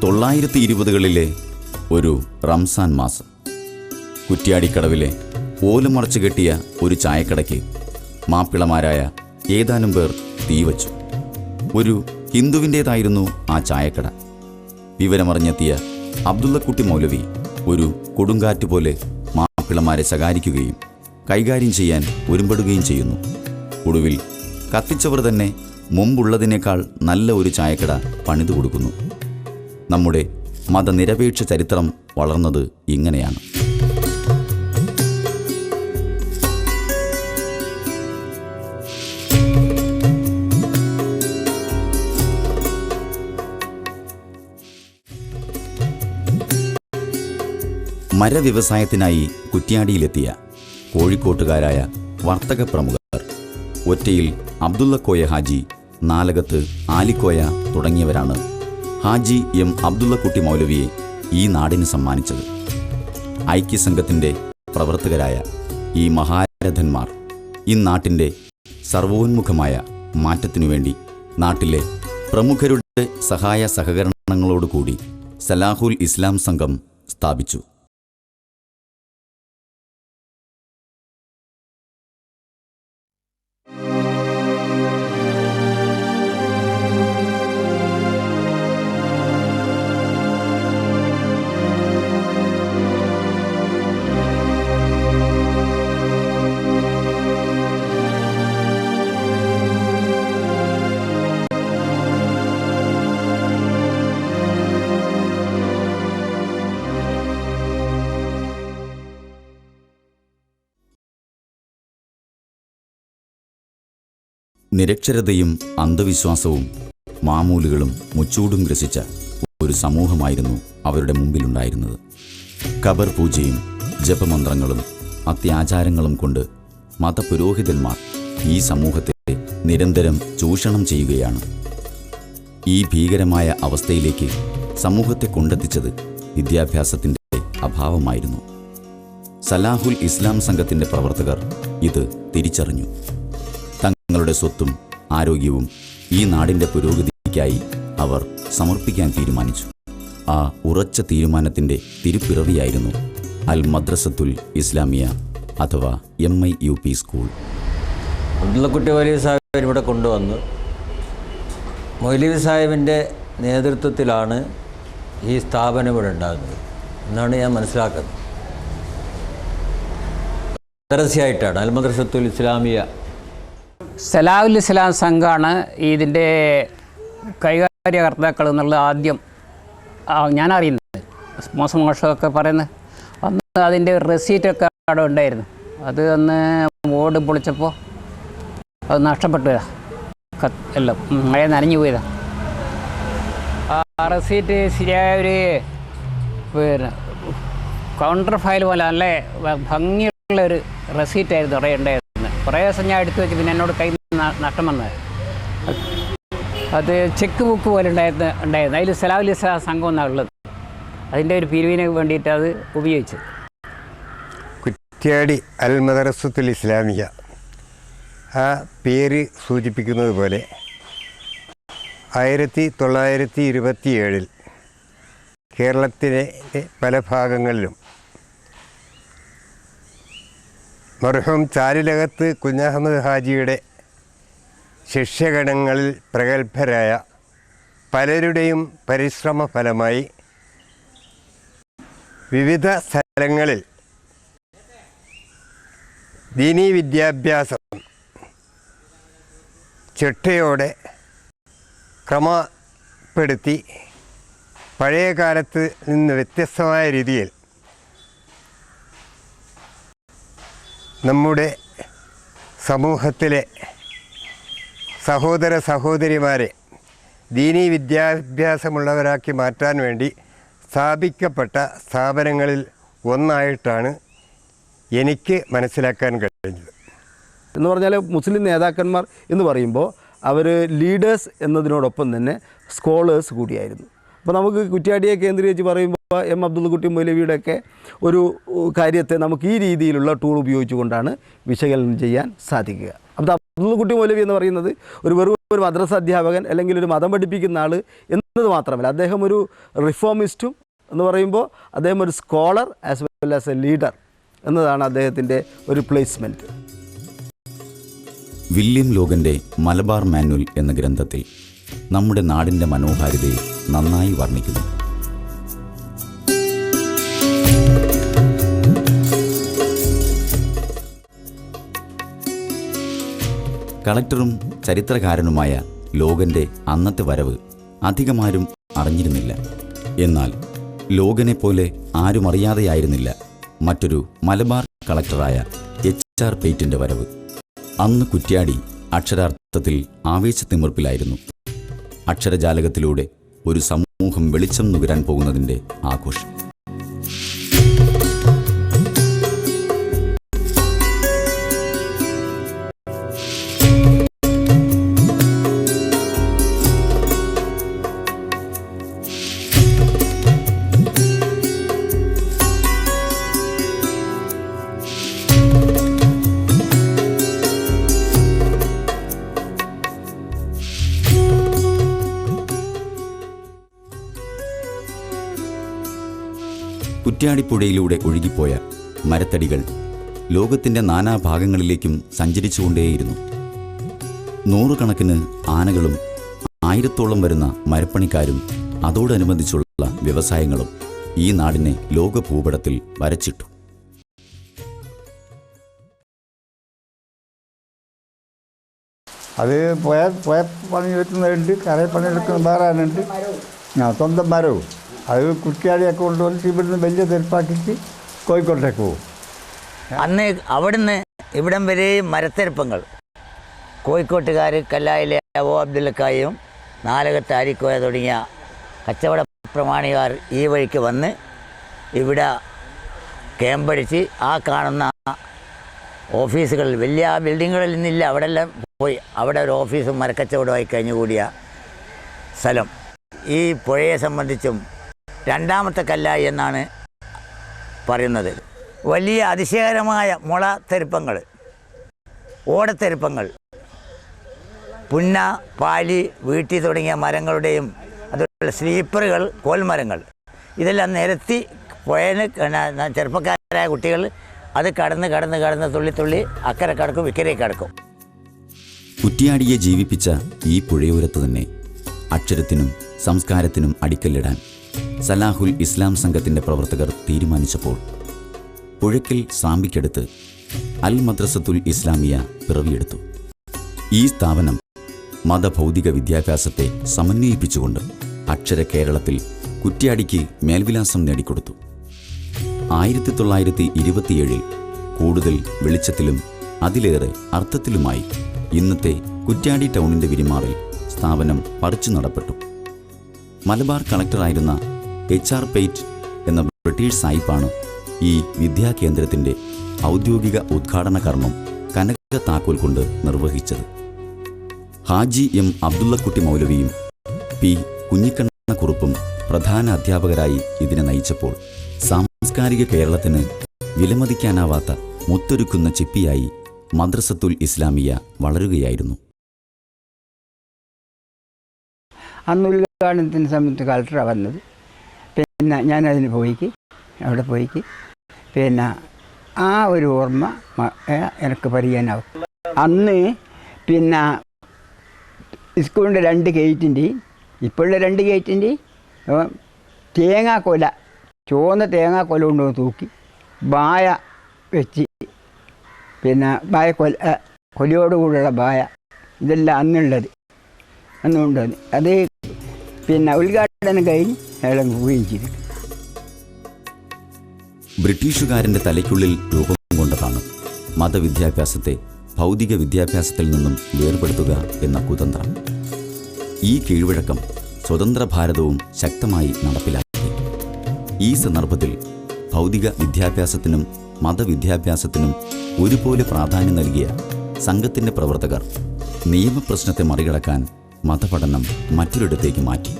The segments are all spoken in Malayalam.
1920കളിലെ ഒരു റംസാൻ മാസം. കുറ്റ്യാടിക്കടവിലെ ഓലുമറച്ചു കെട്ടിയ ഒരു ചായക്കടയ്ക്ക് മാപ്പിളമാരായ ഏതാനും പേർ തീവച്ചു. ഒരു ഹിന്ദുവിൻ്റേതായിരുന്നു ആ ചായക്കട. വിവരമറിഞ്ഞെത്തിയ അബ്ദുള്ളക്കുട്ടി മൗലവി ഒരു കൊടുങ്കാറ്റ് പോലെ മാപ്പിളമാരെ ശകാരിക്കുകയും കൈകാര്യം ചെയ്യാൻ ഒരുമ്പെടുകയും ചെയ്യുന്നു. ഒടുവിൽ കത്തിച്ചവർ തന്നെ മുമ്പുള്ളതിനേക്കാൾ നല്ല ഒരു ചായക്കട പണിതു കൊടുക്കുന്നു. നമ്മുടെ മതനിരപേക്ഷ ചരിത്രം വളർന്നത് ഇങ്ങനെയാണ്. മരവ്യവസായത്തിനായി കുറ്റ്യാടിയിലെത്തിയ കോഴിക്കോട്ടുകാരായ വർത്തക പ്രമുഖർ ഒറ്റയിൽ അബ്ദുള്ളക്കോയ ഹാജി, നാലകത്ത് ആലിക്കോയ തുടങ്ങിയവരാണ് ഹാജി എം അബ്ദുള്ളക്കുട്ടി മൗലവിയെ ഈ നാടിന് സമ്മാനിച്ചത്. ഐക്യസംഘത്തിൻ്റെ പ്രവർത്തകരായ ഈ മഹാരഥന്മാർ ഈ നാട്ടിൻ്റെ സർവോന്മുഖമായ മാറ്റത്തിനുവേണ്ടി നാട്ടിലെ പ്രമുഖരുടെ സഹായ സഹകരണങ്ങളോടുകൂടി സലാഹുൽ ഇസ്ലാം സംഘം സ്ഥാപിച്ചു. നിരക്ഷരതയും അന്ധവിശ്വാസവും മാമൂലുകളും മുച്ചൂടും ഗ്രസിച്ച ഒരു സമൂഹമായിരുന്നു അവരുടെ മുമ്പിലുണ്ടായിരുന്നത്. ഖബർ പൂജയും ജപമന്ത്രങ്ങളും അത്യാചാരങ്ങളും കൊണ്ട് മതപുരോഹിതന്മാർ ഈ സമൂഹത്തെ നിരന്തരം ചൂഷണം ചെയ്യുകയാണ്. ഈ ഭീകരമായ അവസ്ഥയിലേക്ക് സമൂഹത്തെ കൊണ്ടെത്തിച്ചത് വിദ്യാഭ്യാസത്തിൻ്റെ അഭാവമായിരുന്നു. സലാഹുൽ ഇസ്ലാം സംഘത്തിൻ്റെ പ്രവർത്തകർ ഇത് തിരിച്ചറിഞ്ഞു. തങ്ങളുടെ സ്വത്തും ആരോഗ്യവും ഈ നാടിൻ്റെ പുരോഗതിക്കായി അവർ സമർപ്പിക്കാൻ തീരുമാനിച്ചു. ആ ഉറച്ച തീരുമാനത്തിൻ്റെ തിരുപ്പിറവിയായിരുന്നു അൽ മദ്രസത്തുൽ ഇസ്ലാമിയ അഥവാ MIUP സ്കൂൾ. അബ്ദുള്ളക്കുട്ടി മൗലവി സാഹിബ് ഇവിടെ കൊണ്ടുവന്ന് മൗലവി സാഹിബിൻ്റെ നേതൃത്വത്തിലാണ് ഈ സ്ഥാപനം ഇവിടെ ഉണ്ടാകുന്നത് എന്നാണ് ഞാൻ മനസ്സിലാക്കുന്നത്. മദ്രസയായിട്ടാണ് അൽ മദ്രസത്തുൽ ഇസ്ലാമിയ. സലാഹുൽ ഇസ്ലാം സംഘമാണ് ഇതിൻ്റെ കൈകാര്യകർത്താക്കൾ എന്നുള്ളത് ആദ്യം ഞാൻ അറിയുന്നത്. മോശമൊക്കെ പറയുന്നത് അന്ന് അതിൻ്റെ റെസീറ്റൊക്കെ അവിടെ ഉണ്ടായിരുന്നു. അത് അന്ന് ഓട് പൊളിച്ചപ്പോൾ അത് നഷ്ടപ്പെട്ടു എല്ലാം മഴ നനഞ്ഞു പോയതാ. ആ റെസീറ്റ് ശരിയായ ഒരു പിന്നെ കൗണ്ടർ ഫയൽ പോലെ നല്ല ഭംഗിയുള്ളൊരു റെസീറ്റായിരുന്നു കുറേ ഉണ്ടായിരുന്നത്. കുറേ ദിവസം ഞാൻ എടുത്തു വെച്ച് പിന്നെ എന്നോട് കൈ നഷ്ടം വന്നത്. അത് ചെക്ക് ബുക്ക് പോലെ ഉണ്ടായിരുന്നു. അതിൽ സലാഹുൽ ഇസ്ലാം സംഘം എന്നാണ് ഉള്ളത്. അതിൻ്റെ ഒരു പിരിവിന് വേണ്ടിയിട്ട് അത് ഉപയോഗിച്ചു. കുറ്റ്യാടി അൽ മദ്രസത്തുൽ ഇസ്ലാമിയ ആ പേര് സൂചിപ്പിക്കുന്നത് പോലെ 1927 കേരളത്തിലെ പല ഭാഗങ്ങളിലും മർഹൂം ചാലിലകത്ത് കുഞ്ഞഹമ്മദ് ഹാജിയുടെ ശിഷ്യഗണങ്ങളിൽ പ്രഗത്ഭരായ പലരുടെയും പരിശ്രമ ഫലമായി വിവിധ സ്ഥലങ്ങളിൽ ദീനീ വിദ്യാഭ്യാസം ചിട്ടയോടെ ക്രമപ്പെടുത്തി പഴയ കാലത്ത് നിന്ന് വ്യത്യസ്തമായ രീതിയിൽ നമ്മുടെ സമൂഹത്തിലെ സഹോദര സഹോദരിമാരെ ദീനീ വിദ്യാഭ്യാസമുള്ളവരാക്കി മാറ്റാൻ വേണ്ടി സ്ഥാപിക്കപ്പെട്ട സ്ഥാപനങ്ങളിൽ ഒന്നായിട്ടാണ് എനിക്ക് മനസ്സിലാക്കാൻ കഴിഞ്ഞത്. എന്ന് പറഞ്ഞാൽ മുസ്ലിം നേതാക്കന്മാർ എന്ന് പറയുമ്പോൾ അവർ ലീഡേഴ്സ് എന്നതിനോടൊപ്പം തന്നെ സ്കോളേഴ്സ് കൂടിയായിരുന്നു. അപ്പോൾ നമുക്ക് കുറ്റ്യാടിയെ കേന്ദ്രീകരിച്ച് പറയുമ്പോൾ എം അബ്ദുള്ളക്കുട്ടി മൗലവിയുടെയൊക്കെ ഒരു കാര്യത്തെ നമുക്ക് ഈ രീതിയിലുള്ള ടൂൾ ഉപയോഗിച്ചുകൊണ്ടാണ് വിശകലനം ചെയ്യാൻ സാധിക്കുക. അപ്പോൾ അബ്ദുള്ളക്കുട്ടി മൗലവി എന്ന് പറയുന്നത് വെറും ഒരു മദ്രസ അധ്യാപകൻ അല്ലെങ്കിൽ ഒരു മതം പഠിപ്പിക്കുന്ന ആൾ എന്നത് മാത്രമല്ല, അദ്ദേഹം ഒരു റിഫോമിസ്റ്റും എന്ന് പറയുമ്പോൾ അദ്ദേഹം ഒരു scholar as well as A leader എന്നതാണ് അദ്ദേഹത്തിൻ്റെ ഒരു പ്ലേസ്മെൻറ്റ്. വില്യം ലോഗൻ്റെ മലബാർ മാനുവൽ എന്ന ഗ്രന്ഥത്തിൽ നമ്മുടെ നാടിൻ്റെ മനോഹാരിതയെ നന്നായി വർണ്ണിക്കുന്നു. കളക്ടറും ചരിത്രകാരനുമായ ലോഗൻ്റെ അന്നത്തെ വരവ് അധികമാരും അറിഞ്ഞിരുന്നില്ല. എന്നാൽ ലോഗനെപ്പോലെ ആരും അറിയാതെയായിരുന്നില്ല മറ്റൊരു മലബാർ കളക്ടറായ HR പെയ്റ്റിൻ്റെ വരവ്. അന്ന് കുറ്റ്യാടി അക്ഷരാർത്ഥത്തിൽ ആവേശത്തിമിർപ്പിലായിരുന്നു. അക്ഷരജാലകത്തിലൂടെ ഒരു സമൂഹം വെളിച്ചം നുകരാൻ പോകുന്നതിൻ്റെ ആഘോഷം. കുറ്റ്യാടിപ്പുഴയിലൂടെ ഒഴുകിപ്പോയ മരത്തടികൾ ലോകത്തിൻ്റെ നാനാഭാഗങ്ങളിലേക്കും സഞ്ചരിച്ചുകൊണ്ടേയിരുന്നു. നൂറുകണക്കിന് ആനകളും 1000-ഓളം വരുന്ന മരപ്പണിക്കാരും അതോടനുബന്ധിച്ചുള്ള വ്യവസായങ്ങളും ഈ നാടിനെ ലോക ഭൂപടത്തിൽ വരച്ചിട്ടു. അത് പുഴ പണിയെടുക്കുന്നതുണ്ട്, കരയിൽ പണിയെടുക്കുന്ന വേറെ ആനുണ്ട്. സ്വന്തം മരവും അത് കുറ്റ്യാടിയൊക്കെ കൊണ്ടുവന്നിട്ട് ഇവിടുന്ന് വലിയ തെരുപ്പാക്കിയിട്ട് കോഴിക്കോട്ടേക്ക് പോകും. അന്ന് അവിടുന്ന് ഇവിടം വരെ മരത്തെരുപ്പങ്ങൾ കോഴിക്കോട്ടുകാർ കല്ലായിലെ ഒ അബ്ദുല്ലക്കായും നാലകത്ത് ആരിക്കോയ തുടങ്ങിയ കച്ചവട പ്രമാണികാർ ഈ വഴിക്ക് വന്ന് ഇവിടെ ക്യാമ്പടിച്ച് ആ കാണുന്ന ഓഫീസുകളിൽ വലിയ ആ ബിൽഡിങ്ങുകളിൽ നിന്നില്ല, അവിടെ എല്ലാം പോയി അവിടെ ഒരു ഓഫീസും മരക്കച്ചവടമായി കഴിഞ്ഞുകൂടിയ സ്ഥലം. ഈ പുഴയെ സംബന്ധിച്ചും രണ്ടാമത്തെ കല്ലായി എന്നാണ് പറയുന്നത്. വലിയ അതിശയകരമായ മുള തെരുപ്പങ്ങൾ, ഓടത്തെരുപ്പങ്ങൾ, പുന്ന, പാലി, വീട്ടി തുടങ്ങിയ മരങ്ങളുടെയും അതുപോലെ സ്ലീപ്പറുകൾ, കോൽമരങ്ങൾ ഇതെല്ലാം നിരത്തി പുഴയിൽ ചെറുപ്പക്കാരായ കുട്ടികൾ അത് കടന്ന് തുള്ളി അക്കരെ കടക്കും ഇക്കരെ കടക്കും. കുറ്റ്യാടിയെ ജീവിപ്പിച്ച ഈ പുഴയോരത്ത് തന്നെ അക്ഷരത്തിനും സംസ്കാരത്തിനും അടിക്കല്ലിടാൻ സലാഹുൽ ഇസ്ലാം സംഘത്തിൻ്റെ പ്രവർത്തകർ തീരുമാനിച്ചപ്പോൾ പുഴയ്ക്കൽ സാമ്പിക്കടുത്ത് അൽ മദ്രസത്തുൽ ഇസ്ലാമിയ പിറവിയെടുത്തു. ഈ സ്ഥാപനം മതഭൗതിക വിദ്യാഭ്യാസത്തെ സമന്വയിപ്പിച്ചുകൊണ്ട് അക്ഷര കേരളത്തിൽ കുറ്റ്യാടിക്ക് മേൽവിലാസം നേടിക്കൊടുത്തു. 1927 കൂടുതൽ വെളിച്ചത്തിലും അതിലേറെ അർത്ഥത്തിലുമായി ഇന്നത്തെ കുറ്റ്യാടി ടൗണിൻ്റെ വിരിമാറിൽ സ്ഥാപനം പറിച്ചു നടപ്പെട്ടു. മലബാർ കളക്ടറായിരുന്ന HR പെയ്റ്റ് എന്ന ബ്രിട്ടീഷ് സായിപ്പാണ് ഈ വിദ്യാകേന്ദ്രത്തിൻ്റെ ഔദ്യോഗിക ഉദ്ഘാടന കർമ്മം കനക താക്കോൽ കൊണ്ട് നിർവഹിച്ചത്. ഹാജി M അബ്ദുള്ളക്കുട്ടി മൗലവിയും P കുഞ്ഞിക്കണ്ണ കുറുപ്പും പ്രധാന അധ്യാപകരായി ഇതിനെ നയിച്ചപ്പോൾ സാംസ്കാരിക കേരളത്തിന് വിലമതിക്കാനാവാത്ത മുത്തൊരുക്കുന്ന ചിപ്പിയായി മദ്രസത്തുൽ ഇസ്ലാമിയ വളരുകയായിരുന്നു. അന്ന് ഉദ്ഘാടനത്തിന് സമയത്ത് കളക്ടറാണ് വന്നത്. പിന്നെ ഞാനതിന് അവിടെ പോയിക്ക് പിന്നെ ആ ഒരു ഓർമ്മ എനിക്ക് പറയാനാവും. അന്ന് പിന്നെ സ്കൂളിൻ്റെ 2 ഗേറ്റിൻ്റെയും ഇപ്പോഴുള്ള 2 ഗേറ്റിൻ്റെയും തേങ്ങാക്കൊല, ചുവന്ന തേങ്ങാക്കൊല കൊണ്ടുവന്ന് തൂക്കി ബായ വെച്ച്, പിന്നെ കൊലയോടുകൂടിയുള്ള ബായ, ഇതെല്ലാം അന്നുകൊണ്ടുവന്ന് അത് പിന്നെ ഉദ്ഘാടനം കഴിഞ്ഞ് അയാളെ പോവുകയും ചെയ്തു. ബ്രിട്ടീഷുകാരൻ്റെ തലയ്ക്കുള്ളിൽ രൂപം കൊണ്ടതാണ് മതവിദ്യാഭ്യാസത്തെ ഭൗതിക വിദ്യാഭ്യാസത്തിൽ നിന്നും വേർപെടുത്തുക എന്ന കുതന്ത്രം. ഈ കീഴ്വഴക്കം സ്വതന്ത്ര ഭാരതവും ശക്തമായി നടപ്പിലാക്കി. ഈ സന്ദർഭത്തിൽ ഭൗതിക വിദ്യാഭ്യാസത്തിനും മതവിദ്യാഭ്യാസത്തിനും ഒരുപോലെ പ്രാധാന്യം നൽകിയ സംഘത്തിൻ്റെ പ്രവർത്തകർ നിയമപ്രശ്നത്തെ മറികടക്കാൻ മതപഠനം മറ്റൊരിടത്തേക്ക് മാറ്റി.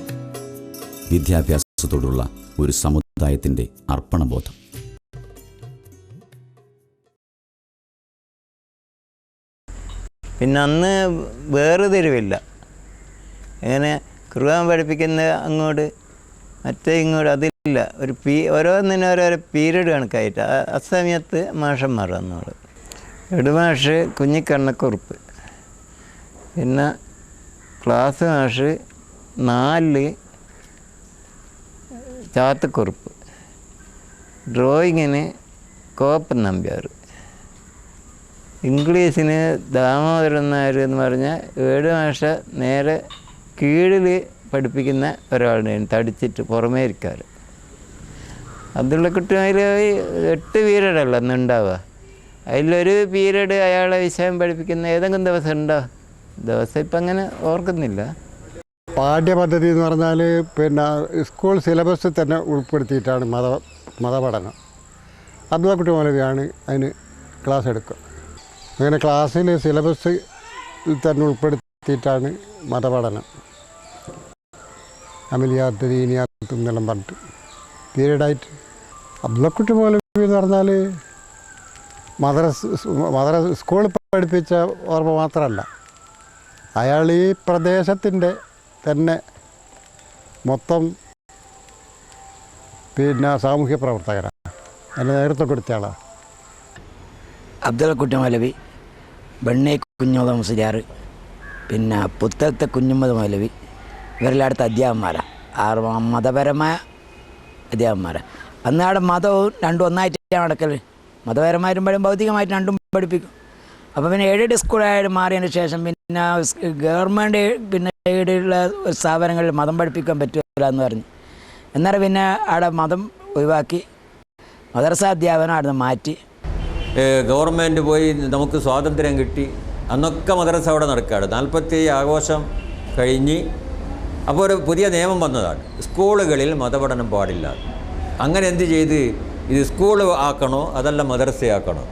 വിദ്യാഭ്യാസത്തോടുള്ള ഒരു സമുദായത്തിൻ്റെ അർപ്പണബോധം. പിന്നെ അന്ന് വേർതിരിവില്ല. ഇങ്ങനെ ഖുർആൻ പഠിപ്പിക്കുന്നത് അങ്ങോട്ട് മറ്റേ ഇങ്ങോട്ട് അതില്ല. ഓരോന്നിനും ഓരോരോ പീരീഡ് കണക്കായിട്ട് അസമയത്ത് മാഷന്മാർ വന്നോളൂ. എടുമാഷ് കുഞ്ഞിക്കണ്ണക്കുറുപ്പ്, പിന്നെ ക്ലാസ് മാഷ് 4 ചാത്തക്കുറുപ്പ്, ഡ്രോയിങ്ങിന് കോപ്പൻ നമ്പ്യാർ, ഇംഗ്ലീഷിന് ദാമോദരൻ നായർ എന്ന് പറഞ്ഞാൽ 7 മാഷ നേരെ കീഴിൽ പഠിപ്പിക്കുന്ന ഒരാളുണ്ടായിരുന്നു, തടിച്ചിട്ട് പുറമേ ഇരിക്കാറ്. അതുള്ള കുട്ടിമാർ 8 പീരീഡല്ല അന്ന് ഉണ്ടാവുക. അതിലൊരു പീരീഡ് അയാളെ വിഷയം പഠിപ്പിക്കുന്ന ഏതെങ്കിലും ദിവസം ഉണ്ടോ? ദിവസം ഇപ്പം അങ്ങനെ ഓർക്കുന്നില്ല. പാഠ്യപദ്ധതി എന്ന് പറഞ്ഞാൽ പിന്നെ സ്കൂൾ സിലബസിൽ തന്നെ ഉൾപ്പെടുത്തിയിട്ടാണ് മതപഠനം. അബ്ദുൽ മൗലവിയാണ് അതിന് ക്ലാസ് എടുക്കുക. അങ്ങനെ ക്ലാസ്സിൽ സിലബസിൽ തന്നെ ഉൾപ്പെടുത്തിയിട്ടാണ് മതപഠനം. അമലിയാത്ത് ദീനിയാത്ത് എന്നെല്ലാം പറഞ്ഞിട്ട് പീരീഡായിട്ട്. അബ്ദുൽ മൗലവി എന്ന് പറഞ്ഞാൽ മദ്രസ സ്കൂളിൽ പഠിപ്പിച്ച ഓർമ്മ മാത്രമല്ല, അയാൾ ഈ പ്രദേശത്തിൻ്റെ തന്നെ മൊത്തം പിന്നെ സാമൂഹ്യ പ്രവർത്തകരാണ്. അതിന് നേതൃത്വം കൊടുത്ത ആളാണ് അബ്ദുൽ മൗലവി, ബണ്ണേ കുഞ്ഞോദ മുസ്ലിയാർ, പിന്നെ പുത്തത്തെ കുഞ്ഞുമ്മദ് മൗലവി. ഇവരെല്ലായിടത്ത് അധ്യാപകന്മാരാണ്, മതപരമായ അധ്യാപകന്മാരാണ്. അന്ന് അവിടെ മതവും രണ്ടും ഒന്നായിട്ടാണ് നടക്കൽ. മതപരമായിട്ടും ഭൗതികമായിട്ട് രണ്ടും പഠിപ്പിക്കും. അപ്പോൾ പിന്നെ എയ്ഡഡ് സ്കൂളായിട്ട് മാറിയതിന് ശേഷം പിന്നെ ഗവൺമെൻറ് പിന്നെ എയ്ഡുള്ള സ്ഥാപനങ്ങളിൽ മതം പഠിപ്പിക്കാൻ പറ്റില്ല എന്ന് പറഞ്ഞു. എന്നാലും പിന്നെ അവിടെ മതം ഒഴിവാക്കി മദ്രസ അധ്യാപനം അവിടെ നിന്ന് മാറ്റി. ഗവൺമെൻറ് പോയി നമുക്ക് സ്വാതന്ത്ര്യം കിട്ടി. അന്നൊക്കെ മദ്രസ അവിടെ നടക്കുകയാണ്. 47 ആഘോഷം കഴിഞ്ഞ് അപ്പോൾ ഒരു പുതിയ നിയമം വന്നതാണ്, സ്കൂളുകളിൽ മതപഠനം പാടില്ല. അങ്ങനെ എന്ത് ചെയ്ത് ഇത് സ്കൂൾ ആക്കണോ അതല്ല മദ്രസയാക്കണോ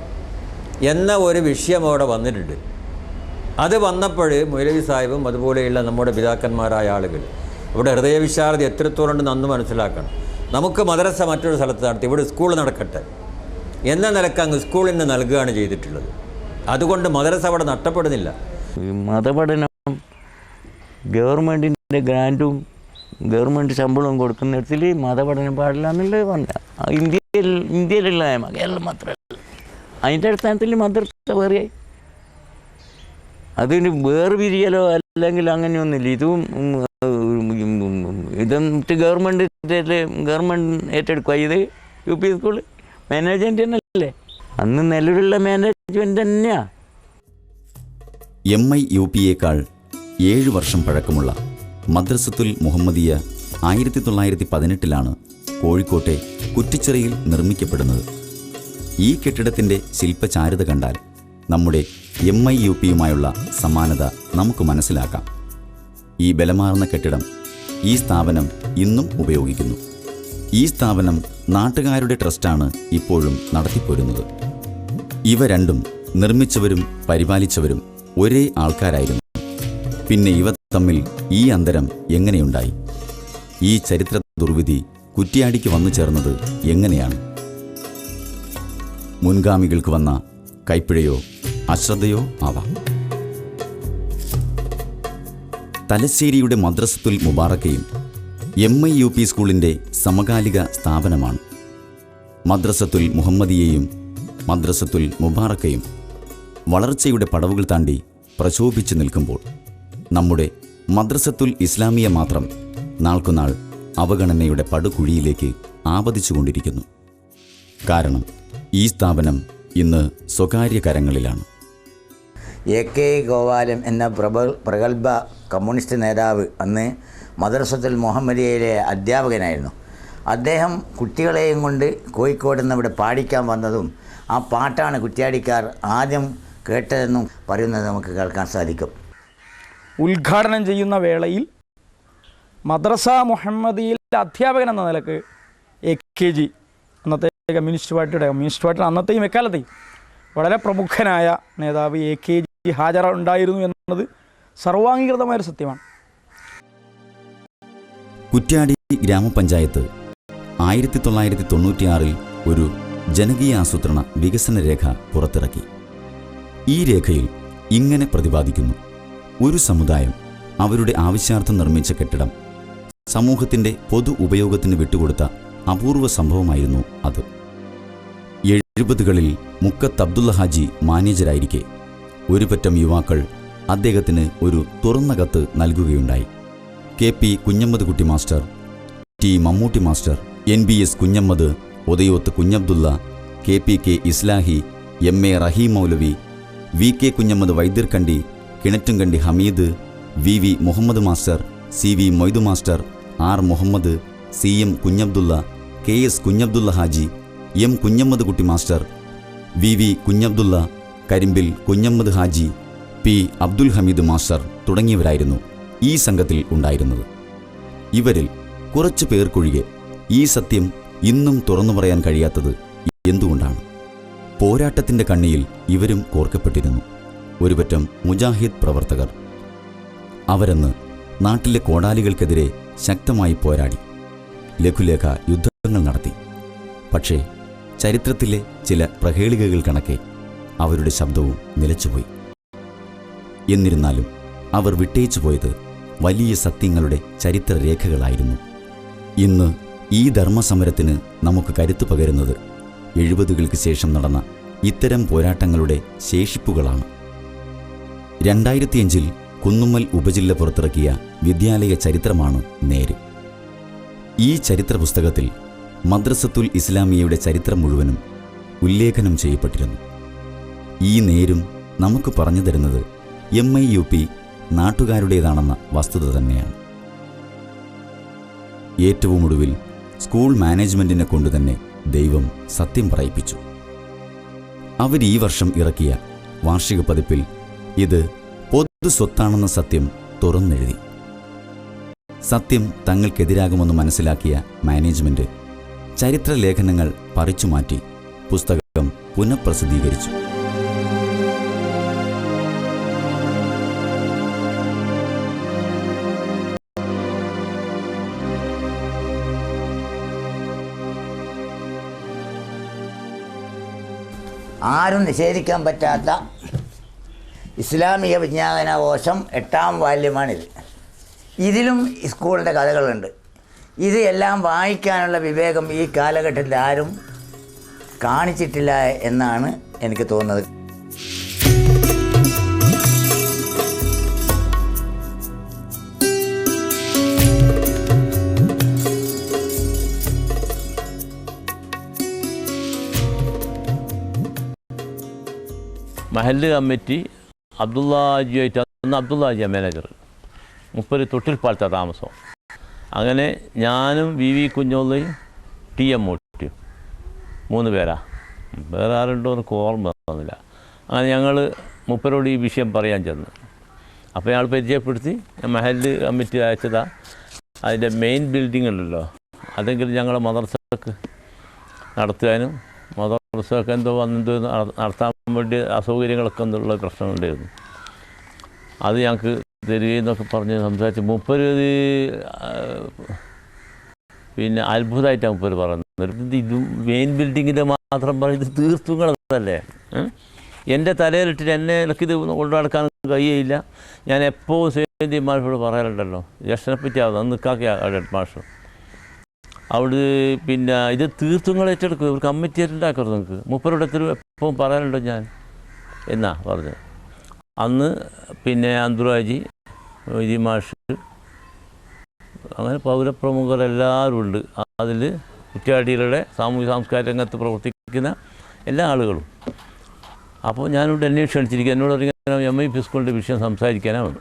എന്ന ഒരു വിഷയം അവിടെ വന്നിട്ടുണ്ട്. അത് വന്നപ്പോൾ മൗലവി സാഹിബും അതുപോലെയുള്ള നമ്മുടെ പിതാക്കന്മാരായ ആളുകൾ ഇവിടെ ഹൃദയവിശാലത എത്രത്തോളം ഉണ്ടെന്ന് അന്ന് മനസ്സിലാക്കണം. നമുക്ക് മദ്രസ മറ്റൊരു സ്ഥലത്ത് നടത്തി, ഇവിടെ സ്കൂൾ നടക്കട്ടെ എന്ന നിലക്ക് അങ്ങ് സ്കൂളിന് നൽകുകയാണ് ചെയ്തിട്ടുള്ളത്. അതുകൊണ്ട് മദ്രസ അവിടെ നഷ്ടപ്പെടുന്നില്ല. മതപഠനം ഗവൺമെൻറ്റിൻ്റെ ഗ്രാൻറ്റും ഗവൺമെൻറ് ശമ്പളവും കൊടുക്കുന്നിടത്തിൽ മതപഠനം പാടില്ല എന്നുള്ളത് പറഞ്ഞാൽ ഇന്ത്യയിലുള്ള നിയമം, കേരളം മാത്രമല്ല. അതിൻ്റെ അടിസ്ഥാനത്തിൽ മദ്രസ വേറെയായി. അതിന് വേർപിരിയലോ അല്ലെങ്കിൽ അങ്ങനെയൊന്നുമില്ല. ഇതെന്നിട്ട് ഗവൺമെൻറ് ഏറ്റെടുക്കുക. ഇത് UP സ്കൂൾ മാനേജ്മെൻറ്റ് തന്നെയല്ലേ, അന്ന് നിലവിലുള്ള മാനേജ്മെൻറ്റ് തന്നെയാണ്. MIUP-യേക്കാൾ 7 വർഷം പഴക്കമുള്ള മദ്രസത്തുൽ മുഹമ്മദിയ 1918 കോഴിക്കോട്ടെ കുറ്റിച്ചിറയിൽ നിർമ്മിക്കപ്പെടുന്നത്. ഈ കെട്ടിടത്തിൻ്റെ ശില്പചാരുത കണ്ടാൽ നമ്മുടെ MIUP-യുമായുള്ള സമാനത നമുക്ക് മനസ്സിലാക്കാം. ഈ ബലമാർന്ന കെട്ടിടം ഈ സ്ഥാപനം ഇന്നും ഉപയോഗിക്കുന്നു. ഈ സ്ഥാപനം നാട്ടുകാരുടെ ട്രസ്റ്റാണ് ഇപ്പോഴും നടത്തിപ്പോരുന്നത്. ഇവ രണ്ടും നിർമ്മിച്ചവരും പരിപാലിച്ചവരും ഒരേ ആൾക്കാരായിരുന്നു. പിന്നെ ഇവ തമ്മിൽ ഈ അന്തരം എങ്ങനെയുണ്ടായി? ഈ ചരിത്ര ദുർവിധി കുറ്റ്യാടിക്ക് വന്നു ചേർന്നത് എങ്ങനെയാണ്? മുൻഗാമികൾക്ക് വന്ന കൈപ്പിഴയോ അശ്രദ്ധയോ ആവാം. തലശ്ശേരിയുടെ മദ്രസത്തുൽ മുബാറക്കയും MIUP സ്കൂളിൻ്റെ സമകാലിക സ്ഥാപനമാണ്. മദ്രസത്തുൽ മുഹമ്മദിയയും മദ്രസത്തുൽ മുബാറക്കയും വളർച്ചയുടെ പടവുകൾ താണ്ടി പ്രശോഭിച്ചു നിൽക്കുമ്പോൾ നമ്മുടെ മദ്രസത്തുൽ ഇസ്ലാമിയ മാത്രം നാൾക്കുനാൾ അവഗണനയുടെ പടുകുഴിയിലേക്ക് ആപതിച്ചുകൊണ്ടിരിക്കുന്നു. കാരണം ഈ സ്ഥാപനം ഇന്ന് സ്വകാര്യ കരങ്ങളിലാണ്. AK ഗോപാലൻ എന്ന പ്രഗത്ഭ കമ്മ്യൂണിസ്റ്റ് നേതാവ് അന്ന് മദ്രസത്തുൽ മുഹമ്മദിയയിലെ അധ്യാപകനായിരുന്നു. അദ്ദേഹം കുട്ടികളെയും കൊണ്ട് കോഴിക്കോട് നിന്ന് ഇവിടെ പാടിക്കാൻ വന്നതും ആ പാട്ടാണ് കുറ്റ്യാടിക്കാർ ആദ്യം കേട്ടതെന്നും പറയുന്നത് നമുക്ക് കേൾക്കാൻ സാധിക്കും. ഉദ്ഘാടനം ചെയ്യുന്ന വേളയിൽ മദ്രസ മുഹമ്മദിയിൽ അധ്യാപകൻ എന്ന നിലക്ക് AKG അന്നത്തെ കമ്മ്യൂണിസ്റ്റ് പാർട്ടിയുടെ അന്നത്തെയും എക്കാലത്തെയും വളരെ പ്രമുഖനായ നേതാവ് AKG ഹാജർ ഉണ്ടായിരുന്നു എന്നത് സർവാംഗീകൃതമായൊരു സത്യമാണ്. കുറ്റ്യാടി ഗ്രാമപഞ്ചായത്ത് 1996 ഒരു ജനകീയ ആസൂത്രണ വികസന രേഖ പുറത്തിറക്കി. ഈ രേഖയിൽ ഇങ്ങനെ പ്രതിപാദിക്കുന്നു: ഒരു സമുദായം അവരുടെ ആവശ്യാർത്ഥം നിർമ്മിച്ച കെട്ടിടം സമൂഹത്തിൻ്റെ പൊതു ഉപയോഗത്തിന് വിട്ടുകൊടുത്ത അപൂർവ സംഭവമായിരുന്നു അത്. 70കളിൽ മുക്കത്ത് അബ്ദുള്ള ഹാജി മാനേജരായിരിക്കെ ഒരു പറ്റം യുവാക്കൾ അദ്ദേഹത്തിന് ഒരു തുറന്ന കത്ത് നൽകുകയുണ്ടായി. KP Kunhammad Kutty master, T Mammootty master, NBS Kunhammad, Othayoth Kunhabdulla, KPK Islahi, MA Rahim Maulavi, VK Kunhammad Vaidyarkandi, Kinattumkandi Hameed, VV Muhammad master, CV Moidu master, R Muhammad, CM Kunhabdulla, KS Kunhabdulla Haji, M Kunhammad Kutty master, VV Kunhabdulla, Karimbil Kunhammad Haji, P Abdul Hameed master തുടങ്ങിയവരായിരുന്നു ഈ സംഘത്തിൽ ഉണ്ടായിരുന്നത്. ഇവരിൽ കുറച്ചു പേർക്കൊഴികെ ഈ സത്യം ഇന്നും തുറന്നു പറയാൻ കഴിയാത്തത് എന്തുകൊണ്ടാണ്? പോരാട്ടത്തിൻ്റെ കണ്ണിയിൽ ഇവരും കോർക്കപ്പെട്ടിരുന്നു. ഒരുപറ്റം മുജാഹിദ് പ്രവർത്തകർ. അവരെന്ന് നാട്ടിലെ കോടാലികൾക്കെതിരെ ശക്തമായി പോരാടി, ലഘുലേഖ യുദ്ധങ്ങൾ നടത്തി. പക്ഷേ ചരിത്രത്തിലെ ചില പ്രഹേളികകൾ കണക്കെ അവരുടെ ശബ്ദവും നിലച്ചുപോയി. എന്നിരുന്നാലും അവർ വിട്ടേച്ചു പോയത് വലിയ സത്യങ്ങളുടെ ചരിത്രരേഖകളായിരുന്നു. ഇന്ന് ഈ ധർമ്മസമരത്തിന് നമുക്ക് കരുത്തു പകരുന്നത് 70കൾക്ക് ശേഷം നടന്ന ഇത്തരം പോരാട്ടങ്ങളുടെ ശേഷിപ്പുകളാണ്. 2005 കുന്നുമ്മൽ ഉപജില്ല പുറത്തിറക്കിയ വിദ്യാലയ ചരിത്രമാണ് നേര്. ഈ ചരിത്ര പുസ്തകത്തിൽ മദ്രസത്തുൽ ഇസ്ലാമിയയുടെ ചരിത്രം മുഴുവനും ഉല്ലേഖനം ചെയ്യപ്പെട്ടിരുന്നു. ഈ നേരും നമുക്ക് പറഞ്ഞു തരുന്നത് MIUP നാട്ടുകാരുടേതാണെന്ന വസ്തുത തന്നെയാണ്. ഏറ്റവും ഒടുവിൽ സ്കൂൾ മാനേജ്മെൻറ്റിനെ കൊണ്ടുതന്നെ ദൈവം സത്യം പറയിപ്പിച്ചു. അവർ ഈ വർഷം ഇറക്കിയ വാർഷിക പതിപ്പിൽ ഇത് പൊതു സ്വത്താണെന്ന സത്യം തുറന്നെഴുതി. സത്യം തങ്ങൾക്കെതിരാകുമെന്ന് മനസ്സിലാക്കിയ മാനേജ്മെൻറ്റ് ചരിത്രലേഖനങ്ങൾ പറിച്ചുമാറ്റി പുസ്തകം പുനഃപ്രസിദ്ധീകരിച്ചു. ആരും നിഷേധിക്കാൻ പറ്റാത്ത ഇസ്ലാമിക വിജ്ഞാപനകോശം 8ാം വാല്യമാണിത്. ഇതിലും സ്കൂളിൻ്റെ കഥകളുണ്ട്. ഇത് എല്ലാം വായിക്കാനുള്ള വിവേകം ഈ കാലഘട്ടത്തിൽ ആരും കാണിച്ചിട്ടില്ല എന്നാണ് എനിക്ക് തോന്നുന്നത്. മഹല്ല് കമ്മിറ്റി അബ്ദുള്ളാജിയായിട്ട് അന്ന് അബ്ദുള്ളാജിയ മാനേജർ, മുപ്പര് തൊട്ടിൽപ്പാലത്തെ താമസം. അങ്ങനെ ഞാനും VV കുഞ്ഞോളയും TM മൂട്ടിയും 3 പേരാ. വേറെ ആരുണ്ടോ എന്ന് ഓർമ്മ തോന്നില്ല. അങ്ങനെ ഞങ്ങൾ മുപ്പരോട് ഈ വിഷയം പറയാൻ ചെന്നു. അപ്പോൾ ഞങ്ങൾ പരിചയപ്പെടുത്തി മഹല്ല് കമ്മിറ്റി അയച്ചതാ. അതിൻ്റെ മെയിൻ ബിൽഡിംഗ് ഉണ്ടല്ലോ, അതെങ്കിലും ഞങ്ങളെ മദ്രസക്ക് നടത്താനും മദ്രസക്ക് എന്തോ നടത്താൻ വേണ്ടി അസൗകര്യങ്ങളൊക്കെ എന്നുള്ള പ്രശ്നമുണ്ടായിരുന്നു. അത് ഞങ്ങൾക്ക് തരികയെന്നൊക്കെ പറഞ്ഞ് സംസാരിച്ച് മുപ്പര് പിന്നെ അത്ഭുതമായിട്ടാണ് മുപ്പര് പറയുന്നത്. ഇത് മെയിൻ ബിൽഡിങ്ങിൻ്റെ മാത്രം പറയുന്നത് തീർത്തുങ്ങളല്ലേ, എൻ്റെ തലയിലിട്ടിട്ട് എന്നെ എനിക്കിത് കൊണ്ടു നടക്കാൻ കഴിയില്ല. ഞാൻ എപ്പോൾ സേന്തി മാഷോട് പറയാറുണ്ടല്ലോ, ജ്യേഷ്ഠനെപ്പറ്റി ആവുന്നത് നിൽക്കാക്കിയ മാഷ് അവിടെ പിന്നെ ഇത് തീർത്തുങ്ങൾ ഏറ്റെടുക്കും, ഒരു കമ്മിറ്റി ഉണ്ടാക്കരുത് നിങ്ങൾക്ക് മുപ്പരോടത്തിൽ എപ്പോൾ പറയാനുണ്ടോ ഞാൻ എന്നാ പറഞ്ഞത്. അന്ന് പിന്നെ അന്തുറാജി, വൈദി മാഷ്, അങ്ങനെ പൗരപ്രമുഖരെല്ലാവരും ഉണ്ട്. അതിൽ കുറ്റ്യാടികളുടെ സാമൂഹ്യ സാംസ്കാരിക രംഗത്ത് പ്രവർത്തിക്കുന്ന എല്ലാ ആളുകളും. അപ്പോൾ ഞാനിവിടെ എന്നെ ക്ഷണിച്ചിരിക്കുക. എന്നോട് അറിയാൻ MIP സ്കൂളിൻ്റെ വിഷയം സംസാരിക്കാനാണ്.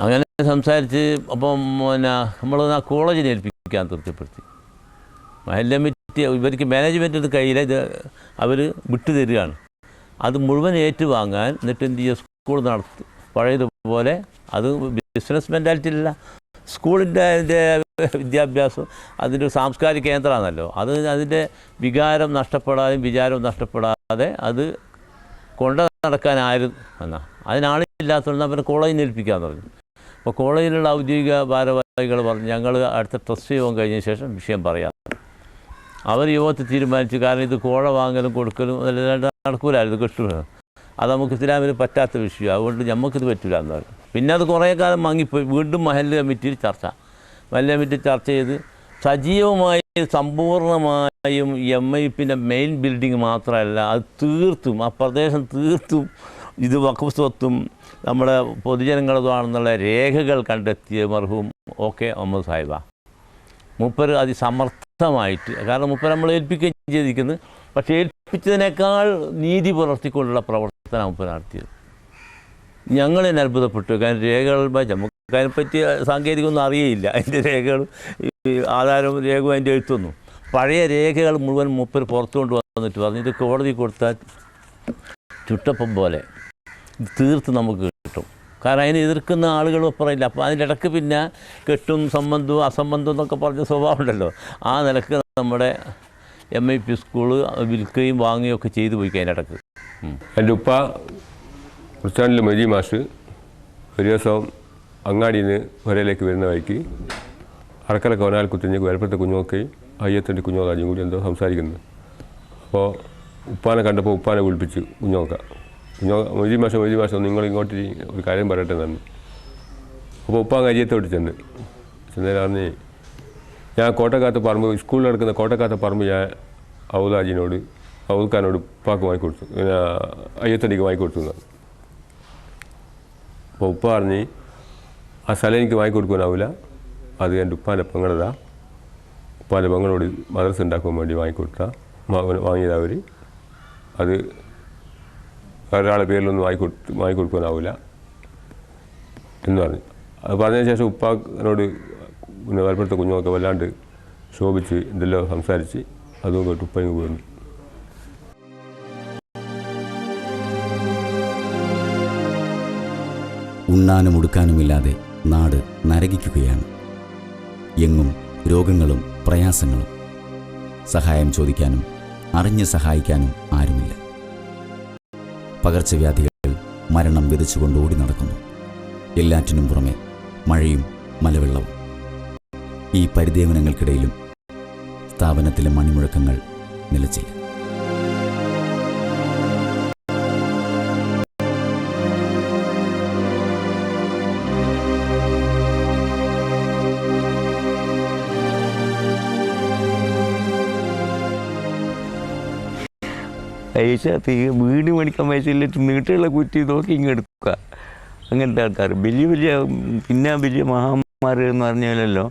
അങ്ങനെ സംസാരിച്ച് അപ്പം പിന്നെ നമ്മൾ ആ കോളേജിനെ ഏൽപ്പിക്കാൻ തൃപ്തിപ്പെടുത്തി. മഹല്ല് ഇവർക്ക് മാനേജ്മെൻറ്റിൻ്റെ കയ്യിൽ ഇത് അവർ വിട്ടു തരികയാണ്. അത് മുഴുവൻ ഏറ്റുവാങ്ങാൻ എന്നിട്ട് എന്ത് ചെയ്യുക, സ്കൂൾ നടത്തി പഴയതുപോലെ. അത് ബിസിനസ് മെൻറ്റാലിറ്റിയിലല്ല, സ്കൂളിൻ്റെ അതിൻ്റെ വിദ്യാഭ്യാസം അതിൻ്റെ ഒരു സാംസ്കാരിക കേന്ദ്രമാണല്ലോ. അത് അതിൻ്റെ വികാരം നഷ്ടപ്പെടാതെയും വിചാരവും നഷ്ടപ്പെടാതെ അത് കൊണ്ട് നടക്കാനായിരുന്നു എന്നാ. അതിനാളില്ലാത്തതുകൊണ്ട് അവരെ കോളേജിൽ ഏൽപ്പിക്കാമെന്ന് പറഞ്ഞു. അപ്പോൾ കോളേജിലുള്ള ഔദ്യോഗിക ഭാരവാഹികൾ പറഞ്ഞു ഞങ്ങൾ അടുത്ത ട്രസ്റ്റ് യോഗം കഴിഞ്ഞ ശേഷം വിഷയം പറയാം. അവർ യോഗത്തിൽ തീരുമാനിച്ചു. കാരണം ഇത് കോഴ വാങ്ങലും കൊടുക്കലും നടക്കൂലായിരുന്നു, കിട്ടൂല. അത് നമുക്ക് ഇസ്ലാമിന് പറ്റാത്ത വിഷയം, അതുകൊണ്ട് നമുക്കിത് പറ്റില്ല എന്ന് പറഞ്ഞു. പിന്നെ അത് കുറേ കാലം വാങ്ങിപ്പോയി. വീണ്ടും മഹല്ല് കമ്മിറ്റിയിൽ മഹല്ല് കമ്മിറ്റി ചർച്ച ചെയ്ത് സജീവമായി സമ്പൂർണ്ണമായും MIPൻ്റെ മെയിൻ ബിൽഡിംഗ് മാത്രമല്ല, അത് തീർത്തും ആ പ്രദേശം തീർത്തും ഇത് വഖഫ് സ്വത്തും നമ്മുടെ പൊതുജനങ്ങളതാണെന്നുള്ള രേഖകൾ കണ്ടെത്തിയ മർഹൂം OK മുഹമ്മദ് സാഹിബ. മൂപ്പർ അതിസമർത്ഥമായിട്ട്, കാരണം മൂപ്പർ നമ്മൾ ഏൽപ്പിക്കുകയും ചെയ്തിരിക്കുന്നത്, പക്ഷേ ഏൽപ്പിച്ചതിനേക്കാൾ നീതി പുലർത്തിക്കൊണ്ടുള്ള പ്രവർത്തനം മൂപ്പർ നടത്തിയത്. ഞങ്ങളെന്നെ അത്ഭുതപ്പെട്ടു. കാരണം രേഖകൾ നമുക്ക് അതിനെപ്പറ്റി സാങ്കേതികമൊന്നും അറിയില്ല. അതിൻ്റെ രേഖകൾ ആധാരം രേഖവും അതിൻ്റെ എഴുത്തൊന്നും. പഴയ രേഖകൾ മുഴുവൻ മൂപ്പർ പുറത്തു കൊണ്ടുവന്നിട്ട് പറഞ്ഞു, ഇത് കോടതി കൊടുത്താൽ ചുട്ടപ്പം പോലെ തീർത്ത് നമുക്ക് കിട്ടും. കാരണം അതിനെ എതിർക്കുന്ന ആളുകളും അപ്പുറമില്ല. അപ്പോൾ അതിൻ്റെ ഇടയ്ക്ക് പിന്നെ കെട്ടും സംബന്ധവും അസംബന്ധവും എന്നൊക്കെ പറഞ്ഞ സ്വഭാവം ഉണ്ടല്ലോ. ആ നിലക്ക് നമ്മുടെ MIP സ്കൂള് വിൽക്കുകയും വാങ്ങുകയും ഒക്കെ ചെയ്തു പോയി അതിൻ്റെ ഇടയ്ക്ക്. എൻ്റെ ഉപ്പ പ്രസ്ഥാനിലെ മൊയ്തി മാഷ് ഒരു ദിവസം അങ്ങാടിയിൽ നിന്ന് ഒരയിലേക്ക് വരുന്ന വഴിക്ക് അറക്കല കോനാൽ കുത്തിഞ്ഞ് വരപ്പത്തെ കുഞ്ഞോക്കെ അയ്യത്തിൻ്റെ കുഞ്ഞോതാജിയും കൂടി എന്തോ സംസാരിക്കുന്നത്. അപ്പോൾ ഉപ്പാനെ കണ്ടപ്പോൾ ഉപ്പാനെ വിളിപ്പിച്ചു മൊയ്തി മാഷം നിങ്ങൾ ഇങ്ങോട്ട് ഒരു കാര്യം പറയട്ടെ എന്നാണ്. അപ്പോൾ ഉപ്പ അയ്യത്തോട്ട് ചെന്നേരാന്ന് ഞാൻ കോട്ടക്കാത്ത പറമ്പ് സ്കൂളിൽ നടക്കുന്ന കോട്ടക്കാത്ത പറമ്പ് ഞാൻ ഔദാജിനോട് ഉപ്പാക്ക് വാങ്ങിക്കൊടുത്തു, പിന്നെ അയ്യത്തടിക്ക് വാങ്ങിക്കൊടുത്തു എന്നാണ്. അപ്പോൾ ഉപ്പ പറഞ്ഞ് ആ സ്ഥലം എനിക്ക് വാങ്ങിക്കൊടുക്കാനാവില്ല, അത് എൻ്റെ ഉപ്പാൻ്റെ പെങ്ങളതാ, ഉപ്പാൻ്റെ പെങ്ങളോട് മദ്രസ ഉണ്ടാക്കാൻ വേണ്ടി വാങ്ങിയതവർ, അത് ഒരാളുടെ പേരിലൊന്നും വാങ്ങിക്കൊടുക്കാനാവില്ല എന്ന് പറഞ്ഞു. അത് പറഞ്ഞതിന് ശേഷം ഉപ്പാനോട് പിന്നെ വലപ്പുറത്തെ കുഞ്ഞുമൊക്കെ വല്ലാണ്ട് ശോഭിച്ച് എന്തെല്ലോ സംസാരിച്ച് അതും കേട്ട് ഉപ്പയും പോയിരുന്നു. ഉണ്ണാനും ഉടുക്കാനുമില്ലാതെ നാട് നരകിക്കുകയാണ്. എങ്ങും രോഗങ്ങളും പ്രയാസങ്ങളും. സഹായം ചോദിക്കാനും അറിഞ്ഞ് സഹായിക്കാനും ആരുമില്ല. പകർച്ചവ്യാധികൾ മരണം വിതച്ചുകൊണ്ട് ഓടി നടക്കുന്നു. എല്ലാറ്റിനും പുറമെ മഴയും മലവെള്ളവും. ഈ പരിദേവനങ്ങൾക്കിടയിലും സ്ഥാപനത്തിലെ മണിമുഴക്കങ്ങൾ നിലച്ചില്ല. പൈസ വീട് മേടിക്കാൻ പൈസ ഇല്ലിട്ട് നീട്ടുള്ള കുറ്റി നോക്കി ഇങ്ങെടുക്കുക. അങ്ങനത്തെ ആൾക്കാർ വലിയ മഹാന്മാർ എന്ന് പറഞ്ഞാലല്ലോ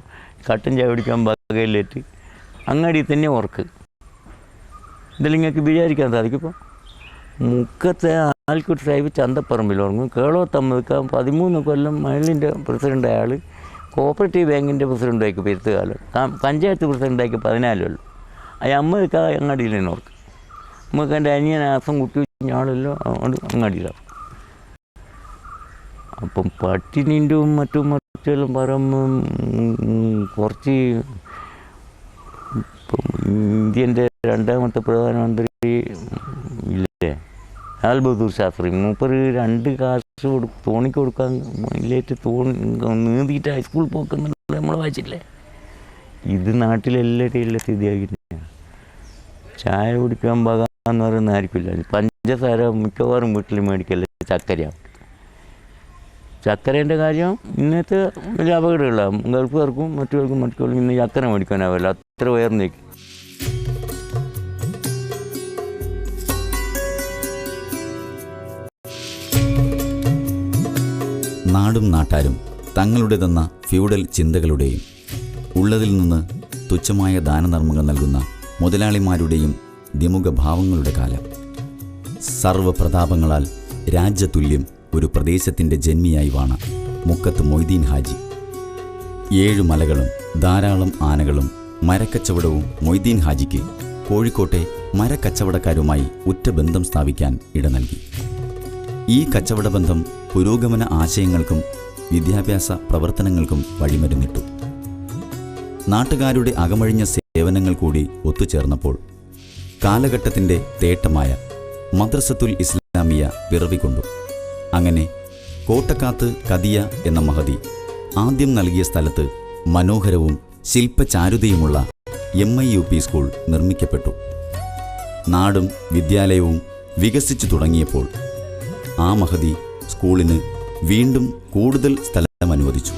കട്ടൻ ചായ കുടിക്കാൻ വകയില്ലേറ്റ് അങ്ങാടി തന്നെ ഓർക്ക്. ഇതെല്ലാം നിങ്ങൾക്ക് വിചാരിക്കാൻ സാധിക്കും. മുക്കത്തെ ആൽക്കുട്ടി സാഹിബ് ചന്തപ്പറമ്പിൽ ഉറങ്ങും. കേളോത്തമ്മക്ക് 13 കൊല്ലം മഹിളിൻ്റെ പ്രസിഡൻ്റ് അയാൾ കോപ്പറേറ്റീവ് ബാങ്കിൻ്റെ പ്രസിഡൻ്റാക്കി പെരുത്ത കാലം, പഞ്ചായത്ത് പ്രസിഡൻ്റാക്കി 14 കൊല്ലം. അമ്മക്ക് അങ്ങാടിയിൽ തന്നെ ഓർക്ക്. നമുക്ക് എൻ്റെ അനിയൻ ആസം കുട്ടി ഞാളെല്ലാം അങ്ങാടിയിലാണ്. അപ്പം പട്ടിണിൻ്റെയും മറ്റെല്ലാം പറയുമ്പം കുറച്ച് ഇപ്പം ഇന്ത്യൻ്റെ 2ാമത്തെ പ്രധാനമന്ത്രി ഇല്ലേ ലാൽ ബഹദൂർ ശാസ്ത്രി, മൂപ്പർ 2 കാശ് തോണിക്ക് കൊടുക്കാൻ ഇല്ലേറ്റ് നീന്തിയിട്ട് ഹൈസ്കൂളിൽ പോക്കുന്നുണ്ട് നമ്മൾ വായിച്ചില്ലേ. ഇത് നാട്ടിലെല്ലാവരുടെയും സ്ഥിതിയാക്കി. ചായ കുടിക്കാൻ എന്ന് പറയുന്ന ആയിരിക്കില്ല. പഞ്ചസാര മിക്കവാറും വീട്ടിൽ മേടിക്കല്ലേ ചക്കരയാണ്. ചക്കരേൻ്റെ കാര്യം ഇന്നത്തെ വലിയ അപകടങ്ങളാണ്. ഗൾഫുകാർക്കും മറ്റുള്ളവർക്കും ഇന്ന് ചക്കര മേടിക്കാനാവില്ല, അത്ര ഉയർന്നേക്ക്. നാടും നാട്ടാരും തങ്ങളുടേതെന്ന ഫ്യൂഡൽ ചിന്തകളുടെയും ഉള്ളതിൽ നിന്ന് തുച്ഛമായ ദാനധർമ്മങ്ങൾ നൽകുന്ന മുതലാളിമാരുടെയും ദ്വിമുഖഭാവങ്ങളുടെ കാലം. സർവപ്രതാപങ്ങളാൽ രാജ്യതുല്യം ഒരു പ്രദേശത്തിൻ്റെ ജന്മിയായി വാണ മുക്കത്ത് മൊയ്തീൻ ഹാജി. 7 മലകളും ധാരാളം ആനകളും മരക്കച്ചവടവും മൊയ്തീൻ ഹാജിക്ക് കോഴിക്കോട്ടെ മരക്കച്ചവടക്കാരുമായി ഉറ്റ ബന്ധം സ്ഥാപിക്കാൻ ഇട നൽകി. ഈ കച്ചവട ബന്ധം പുരോഗമന ആശയങ്ങൾക്കും വിദ്യാഭ്യാസ പ്രവർത്തനങ്ങൾക്കും വഴിമരുന്നിട്ടു. നാട്ടുകാരുടെ അകമഴിഞ്ഞ സേവനങ്ങൾ കൂടി ഒത്തുചേർന്നപ്പോൾ കാലഘട്ടത്തിൻ്റെ തേട്ടമായ മദ്രസത്തുൽ ഇസ്ലാമിയ പിറവികൊണ്ടു. അങ്ങനെ കോട്ടക്കാത്ത് കദിയ എന്ന മഹതി ആദ്യം നൽകിയ സ്ഥലത്ത് മനോഹരവും ശില്പചാരുതയുമുള്ള MIUP സ്കൂൾ നിർമ്മിക്കപ്പെട്ടു. നാടും വിദ്യാലയവും വികസിച്ചു തുടങ്ങിയപ്പോൾ ആ മഹതി സ്കൂളിന് വീണ്ടും കൂടുതൽ സ്ഥലം അനുവദിച്ചു.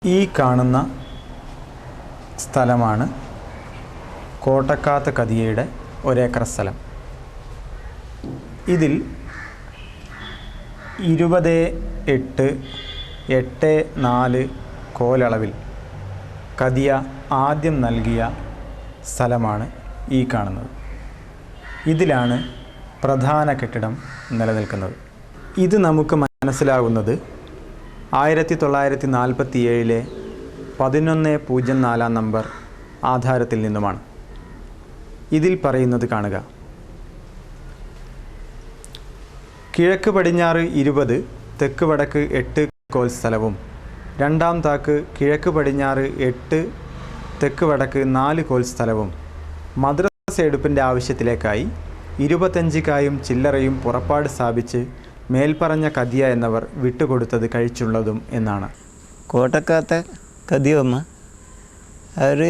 ഈ കാണുന്ന സ്ഥലമാണ് കോട്ടക്കാത്ത് കദിയയുടെ ഒരേക്കർ സ്ഥലം. ഇതിൽ 20/8/4 കോലളവിൽ കദിയ ആദ്യം നൽകിയ സ്ഥലമാണ് ഈ കാണുന്നത്. ഇതിലാണ് പ്രധാന കെട്ടിടം നിലനിൽക്കുന്നത്. ഇത് നമുക്ക് മനസ്സിലാകുന്നത് 1947 1104 നമ്പർ ആധാരത്തിൽ നിന്നുമാണ്. ഇതിൽ പറയുന്നത് കാണുക: കിഴക്ക് പടിഞ്ഞാറ് 20, തെക്ക് വടക്ക് 8 കോൽ സ്ഥലവും, രണ്ടാം താക്ക് കിഴക്ക് പടിഞ്ഞാറ് 8, തെക്ക് വടക്ക് 4 കോൽ സ്ഥലവും മദ്രസ എടുപ്പിൻ്റെ ആവശ്യത്തിലേക്കായി 25 കായും ചില്ലറയും പുറപ്പാട് സ്ഥാപിച്ച് മേൽപ്പറഞ്ഞ കദിയ എന്നവർ വിട്ടുകൊടുത്തത് കഴിച്ചുള്ളതും എന്നാണ്. കോട്ടക്കാത്ത കദിയമ്മ അവർ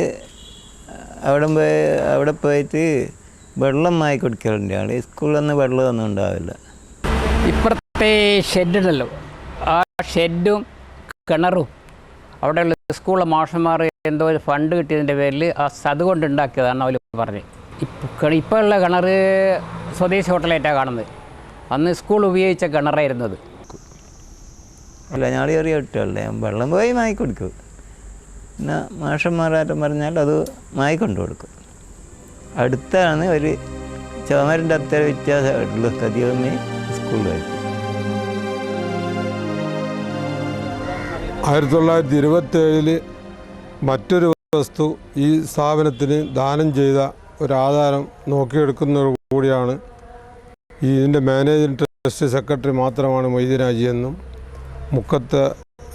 അവിടെ പോയിട്ട് വെള്ളം വാങ്ങി കൊടുക്കലുണ്ട്. ആൾ സ്കൂളിൽ നിന്ന് വെള്ളമൊന്നും ഉണ്ടാവില്ല. ഇപ്പുറത്തെ ഷെഡുണ്ടല്ലോ, ആ ഷെഡും കിണറും അവിടെയുള്ള സ്കൂളിലെ മാഷന്മാർ എന്തോ ഒരു ഫണ്ട് കിട്ടിയതിൻ്റെ പേരിൽ അതുകൊണ്ട് ഉണ്ടാക്കിയതാണ് അവർ പറഞ്ഞത്. ഇപ്പോൾ ഉള്ള കിണർ സ്വദേശി ഹോട്ടലായിട്ടാണ് കാണുന്നത്. അന്ന് സ്കൂൾ ഉപയോഗിച്ച കിണറായിരുന്നത്. അല്ല, ഞാൻ ചെറിയ കുട്ടികളല്ലേ, വെള്ളം പോയി വാങ്ങിക്കൊടുക്കും. പിന്നെ മാഷന്മാരായിട്ടും പറഞ്ഞാൽ അത് വാങ്ങിക്കൊണ്ടു കൊടുക്കും. അടുത്താണ് ഒരു ചുമരിൻ്റെ അത്ര വ്യത്യാസമായിട്ടുള്ള കദിയമ്മ സ്കൂളിലായിട്ട്. 1927 മറ്റൊരു വസ്തു ഈ സ്ഥാപനത്തിന് ദാനം ചെയ്ത ഒരാധാരം നോക്കിയെടുക്കുന്നതോടു കൂടിയാണ് ഇതിൻ്റെ മാനേജിംഗ് ട്രസ്റ്റ് സെക്രട്ടറി മാത്രമാണ് മൊയ്തീൻ ഹാജി എന്നും മുക്കത്ത്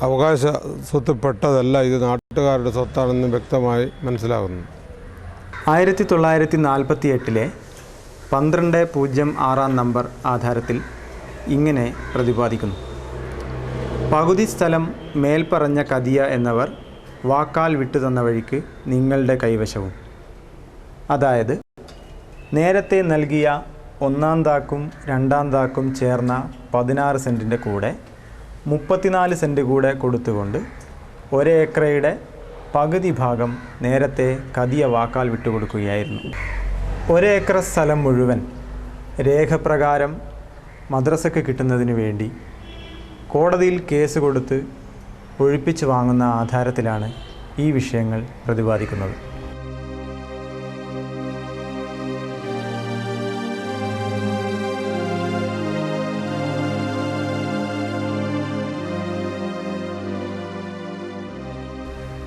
അവകാശ സ്വത്ത് പെട്ടതല്ല, ഇത് നാട്ടുകാരുടെ സ്വത്താണെന്നും വ്യക്തമായി മനസ്സിലാകുന്നു. 1948 1206 നമ്പർ ആധാരത്തിൽ ഇങ്ങനെ പ്രതിപാദിക്കുന്നു: പകുതി സ്ഥലം മേൽപ്പറഞ്ഞ കദിയ എന്നവർ വാക്കാൽ വിട്ടുതന്ന വഴിക്ക് നിങ്ങളുടെ കൈവശവും. അതായത് നേരത്തെ നൽകിയ 1-ാം താക്കും 2-ാം താക്കും ചേർന്ന 16 സെൻറ്റിൻ്റെ കൂടെ 34 സെൻറ്റ് കൂടെ കൊടുത്തുകൊണ്ട് ഒരേക്കറയുടെ പകുതി ഭാഗം നേരത്തെ കദിയ വാക്കാൽ വിട്ടുകൊടുക്കുകയായിരുന്നു. ഒരേക്കർ സ്ഥലം മുഴുവൻ രേഖപ്രകാരം മദ്രസയ്ക്ക് കിട്ടുന്നതിന് വേണ്ടി കോടതിയിൽ കേസ് കൊടുത്ത് ഒഴിപ്പിച്ച് വാങ്ങുന്ന ആധാരത്തിലാണ് ഈ വിഷയങ്ങൾ പ്രതിപാദിക്കുന്നത്.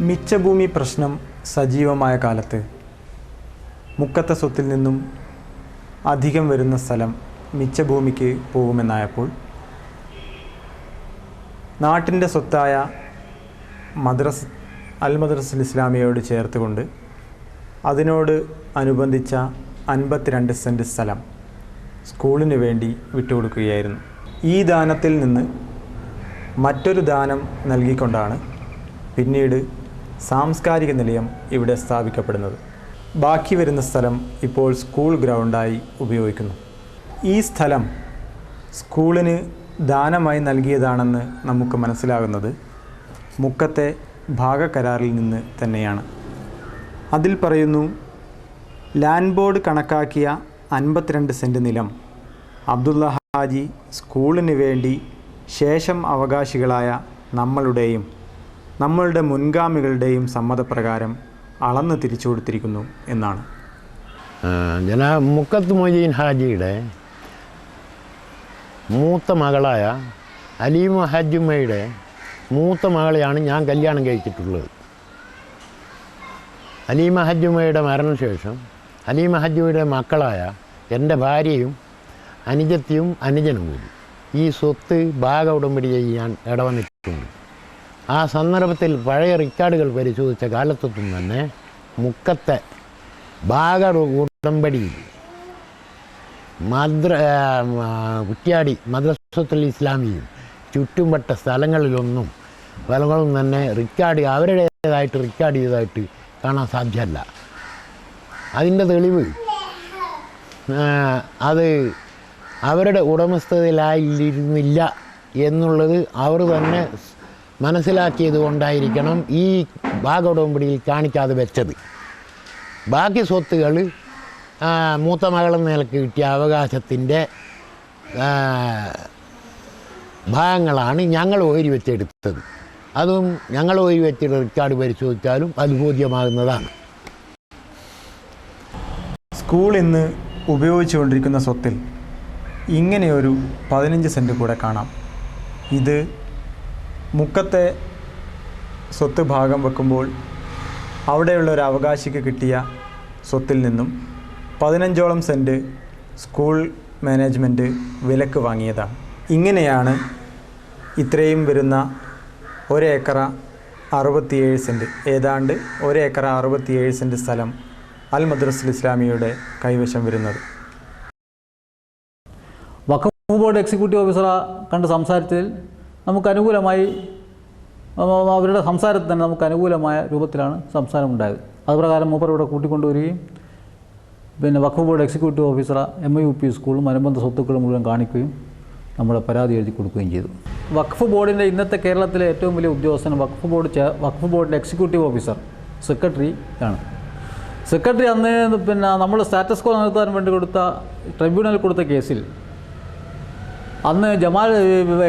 മിച്ചഭൂമി പ്രശ്നം സജീവമായ കാലത്ത് മുക്കത്തെ സ്വത്തിൽ നിന്നും അധികം വരുന്ന സ്ഥലം മിച്ചഭൂമിക്ക് പോകുമെന്നായപ്പോൾ നാട്ടിൻ്റെ സ്വത്തായ അൽ മദ്രസത്തുൽ ഇസ്ലാമിയയോട് ചേർത്തുകൊണ്ട് അതിനോട് അനുബന്ധിച്ച 52 സെൻറ്റ് സ്ഥലം സ്കൂളിന് വേണ്ടി വിട്ടുകൊടുക്കുകയായിരുന്നു. ഈ ദാനത്തിൽ നിന്ന് മറ്റൊരു ദാനം നൽകിക്കൊണ്ടാണ് പിന്നീട് സാംസ്കാരിക നിലയം ഇവിടെ സ്ഥാപിക്കപ്പെടുന്നത്. ബാക്കി വരുന്ന സ്ഥലം ഇപ്പോൾ സ്കൂൾ ഗ്രൗണ്ടായി ഉപയോഗിക്കുന്നു. ഈ സ്ഥലം സ്കൂളിന് ദാനമായി നൽകിയതാണെന്ന് നമുക്ക് മനസ്സിലാകുന്നത് മുക്കത്തെ ഭാഗക്കരാറിൽ നിന്ന് തന്നെയാണ്. അതിൽ പറയുന്നു: ലാൻഡ് ബോർഡ് കണക്കാക്കിയ 52 സെൻറ്റ് നിലം അബ്ദുള്ള ഹാജി സ്കൂളിന് വേണ്ടി ശേഷം അവകാശികളായ നമ്മളുടെ മുൻഗാമികളുടെയും സമ്മതപ്രകാരം അളന്ന് തിരിച്ചു കൊടുത്തിരിക്കുന്നു എന്നാണ്. ജനാബ് മുക്കത്ത് മൊയ്തീൻ ഹാജിയുടെ മൂത്ത മകളായ അലീമ ഹജ്ജുമ്മയുടെ മൂത്ത മകളെയാണ് ഞാൻ കല്യാണം കഴിച്ചിട്ടുള്ളത്. അലീമ ഹജ്ജുമ്മയുടെ മരണശേഷം അലീമ ഹജ്ജുമ്മയുടെ മക്കളായ എൻ്റെ ഭാര്യയും അനുജത്തിയും അനുജനും കൂടി ഈ സ്വത്ത് ഭാഗ ഉടമ്പടി ചെയ്യാൻ ഇടവന്നിട്ടുണ്ട്. ആ സന്ദർഭത്തിൽ പഴയ റെക്കോർഡുകൾ പരിശോധിച്ച കാലത്തൊന്നും തന്നെ മുക്കത്തെ ഭാഗ ഉടമ്പടിയിൽ കുറ്റ്യാടി മദ്രസത്തുൽ ഇസ്ലാമിയും ചുറ്റുംപെട്ട സ്ഥലങ്ങളിലൊന്നും ഫലങ്ങളും തന്നെ അവരുടേതായിട്ട് റെക്കോർഡ് ചെയ്തതായിട്ട് കാണാൻ സാധ്യമല്ല. അതിൻ്റെ തെളിവ് അത് അവരുടെ ഉടമസ്ഥതയിലായിരുന്നില്ല എന്നുള്ളത് അവർ തന്നെ മനസ്സിലാക്കിയത് കൊണ്ടായിരിക്കണം ഈ ഭാഗോടമ്പടിയിൽ കാണിക്കാതെ വെച്ചത്. ബാക്കി സ്വത്തുകൾ മൂത്ത മകളെന്ന നിലക്ക് കിട്ടിയ അവകാശത്തിൻ്റെ ഭാഗങ്ങളാണ് ഞങ്ങൾ ഓരി വെച്ചെടുത്തത്. അതും ഞങ്ങൾ ഓരി വെച്ചിട്ട് റെക്കോർഡ് പരിശോധിച്ചാലും അത് ബോധ്യമാകുന്നതാണ്. സ്കൂൾ ഇന്ന് ഉപയോഗിച്ചുകൊണ്ടിരിക്കുന്ന സ്വത്തിൽ ഇങ്ങനെയൊരു 15 സെൻറ്റ് കൂടെ കാണാം. ഇത് മുക്കത്തെ സ്വത്ത് ഭാഗം വെക്കുമ്പോൾ അവിടെയുള്ള ഒരു അവകാശിക്ക് കിട്ടിയ സ്വത്തിൽ നിന്നും 15ഓളം സെൻറ്റ് സ്കൂൾ മാനേജ്മെൻറ്റ് വിലക്ക് വാങ്ങിയതാണ്. ഇങ്ങനെയാണ് ഇത്രയും വരുന്ന 1 ഏക്കർ 67 സെൻറ്റ്, ഏതാണ്ട് 1 ഏക്കർ 67 സെൻറ്റ് സ്ഥലം അൽ മദ്രസത്തുൽ ഇസ്ലാമിയുടെ കൈവശം വരുന്നത്. വഖഫ് ബോർഡ് എക്സിക്യൂട്ടീവ് ഓഫീസറെ കണ്ട് സംസാരിച്ചതിൽ നമുക്ക് അനുകൂലമായി, അവരുടെ സംസാരത്തിൽ തന്നെ നമുക്ക് അനുകൂലമായ രൂപത്തിലാണ് സംസാരമുണ്ടായത്. അതുപ്രകാരം മൂപ്പർ ഇവിടെ കൂട്ടിക്കൊണ്ടുവരികയും പിന്നെ വഖഫ് ബോർഡ് എക്സിക്യൂട്ടീവ് ഓഫീസറെ MIUP സ്കൂളും അനുബന്ധ സ്വത്തുക്കളും മുഴുവൻ കാണിക്കുകയും നമ്മുടെ പരാതി എഴുതി കൊടുക്കുകയും ചെയ്തു. വഖഫ് ബോർഡിൻ്റെ ഇന്നത്തെ കേരളത്തിലെ ഏറ്റവും വലിയ ഉദ്യോഗസ്ഥൻ വഖഫ് ബോർഡിൻ്റെ എക്സിക്യൂട്ടീവ് ഓഫീസർ സെക്രട്ടറി ആണ്. സെക്രട്ടറി അന്ന് പിന്നെ നമ്മൾ സ്റ്റാറ്റസ് കോ നടത്താൻ വേണ്ടി കൊടുത്ത ട്രിബ്യൂണൽ കൊടുത്ത കേസിൽ അന്ന് ജമാൽ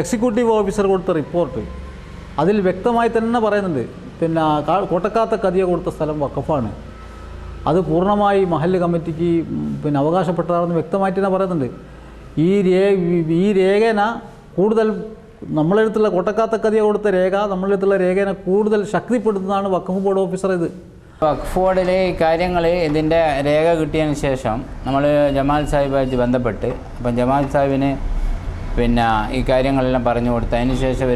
എക്സിക്യൂട്ടീവ് ഓഫീസർ കൊടുത്ത റിപ്പോർട്ട് അതിൽ വ്യക്തമായി തന്നെ പറയുന്നുണ്ട്, പിന്നെ കോട്ടക്കാത്ത കതിയ കൊടുത്ത സ്ഥലം വഖഫാണ്, അത് പൂർണ്ണമായി മഹല്ല് കമ്മിറ്റിക്ക് പിന്നെ അവകാശപ്പെട്ടതാണെന്ന് വ്യക്തമായിട്ട് തന്നെ പറയുന്നുണ്ട്. ഈ രേഖന കൂടുതൽ നമ്മളെടുത്തുള്ള കോട്ടക്കാത്ത കതിയ കൊടുത്ത രേഖ നമ്മളെടുത്തുള്ള രേഖനെ കൂടുതൽ ശക്തിപ്പെടുത്തുന്നതാണ് വഖഫ് ബോർഡ് ഓഫീസർ. ഇത് വഖഫ് ബോർഡിലെ ഈ കാര്യങ്ങൾ ഇതിൻ്റെ രേഖ കിട്ടിയതിന് ശേഷം നമ്മൾ ജമാൽ സാഹിബായിട്ട് ബന്ധപ്പെട്ട്, അപ്പം ജമാൽ സാഹിബിന് പിന്നെ ഈ കാര്യങ്ങളെല്ലാം പറഞ്ഞു കൊടുത്ത് അതിന് ശേഷം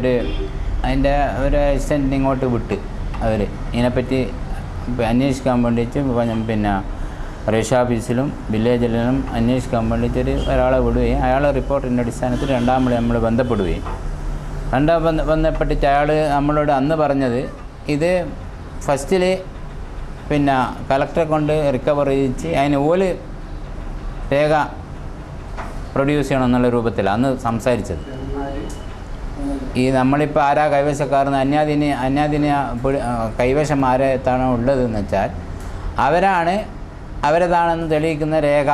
അതിൻ്റെ ഒരു അസിസ്റ്റൻറ്റിനെ ഇങ്ങോട്ട് വിട്ട് അവർ ഇതിനെപ്പറ്റി അന്വേഷിക്കാൻ വേണ്ടിയിട്ട് പിന്നെ റേഷ ഓഫീസിലും വില്ലേജിലും അന്വേഷിക്കാൻ വേണ്ടിയിട്ട് ഒരാളെ വിടുകയും അയാളെ റിപ്പോർട്ടിൻ്റെ അടിസ്ഥാനത്തിൽ രണ്ടാമത് നമ്മൾ ബന്ധപ്പെടുകയും ബന്ധപ്പെട്ടിട്ട് അയാൾ നമ്മളോട് അന്ന് പറഞ്ഞത് ഇത് ഫസ്റ്റിൽ പിന്നെ കളക്ടറെ കൊണ്ട് റിക്കവർ ചെയ്യിച്ച് അതിന് ഓല് രേഖ പ്രൊഡ്യൂസ് ചെയ്യണം എന്നുള്ള രൂപത്തിലാണ് അന്ന് സംസാരിച്ചത്. ഈ നമ്മളിപ്പോൾ ആരാ കൈവശക്കാരെന്ന് അന്യാദിന കൈവശം ആരെത്താണോ ഉള്ളതെന്ന് വെച്ചാൽ അവരതാണെന്ന് തെളിയിക്കുന്ന രേഖ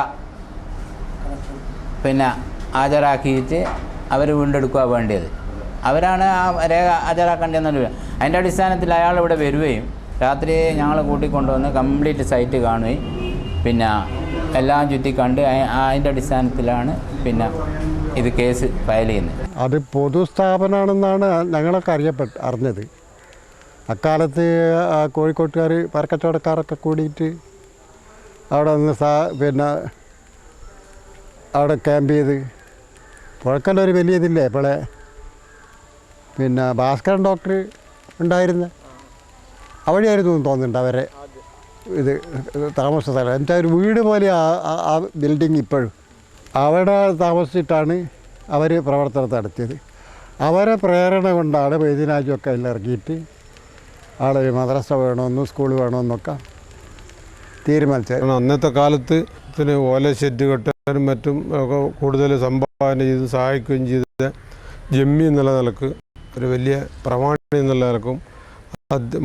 പിന്നെ ഹാജരാക്കിയിട്ട് അവർ വീണ്ടെടുക്കുക വേണ്ടിയത്. അവരാണ് ആ രേഖ ഹാജരാക്കേണ്ടതെന്നല്ല. അതിൻ്റെ അടിസ്ഥാനത്തിൽ അയാൾ ഇവിടെ വരികയും രാത്രി ഞങ്ങൾ കൂട്ടിക്കൊണ്ടുവന്ന് കംപ്ലീറ്റ് സൈറ്റ് കാണുകയും പിന്നെ എല്ലാം ചുറ്റി കണ്ട് അതിൻ്റെ അടിസ്ഥാനത്തിലാണ് പിന്നെ ഇത് കേസ് ഫയൽ ചെയ്യുന്നത്. അത് പൊതുസ്ഥാപനമാണെന്നാണ് ഞങ്ങളൊക്കെ അറിഞ്ഞത്. അക്കാലത്ത് കോഴിക്കോട്ടുകാർ പരക്കച്ചവടക്കാരൊക്കെ കൂടിയിട്ട് അവിടെ നിന്ന് പിന്നെ അവിടെ ക്യാമ്പ് ചെയ്ത് പുഴക്കല്ലൊരു വലിയ ഇതില്ലേ ഇപ്പോളെ പിന്നെ ഭാസ്കരൻ ഡോക്ടർ ഉണ്ടായിരുന്ന അവിടെയായിരുന്നു തോന്നുന്നുണ്ട് അവരെ ഇത് താമസ സ്ഥലം. എൻ്റെ ഒരു വീട് പോലെ ആ ബിൽഡിങ് ഇപ്പോഴും അവിടെ താമസിച്ചിട്ടാണ് അവർ പ്രവർത്തനം നടത്തിയത്. അവരെ പ്രേരണ കൊണ്ടാണ് വൈദ്യനാജൊക്കെ അതിൽ ഇറങ്ങിയിട്ട് ആളൊരു മദ്രസ വേണമെന്നും സ്കൂൾ വേണമെന്നൊക്കെ തീരുമാനിച്ചത്. അന്നത്തെ കാലത്ത് പിന്നെ ഓല ഷെഡ് കെട്ടാനും മറ്റും ഒക്കെ കൂടുതൽ സംഭാവന ചെയ്ത് സഹായിക്കുകയും ചെയ്ത ജമ്മി എന്നുള്ള നിലക്ക് ഒരു വലിയ പ്രമാണി എന്നുള്ള നിലക്കും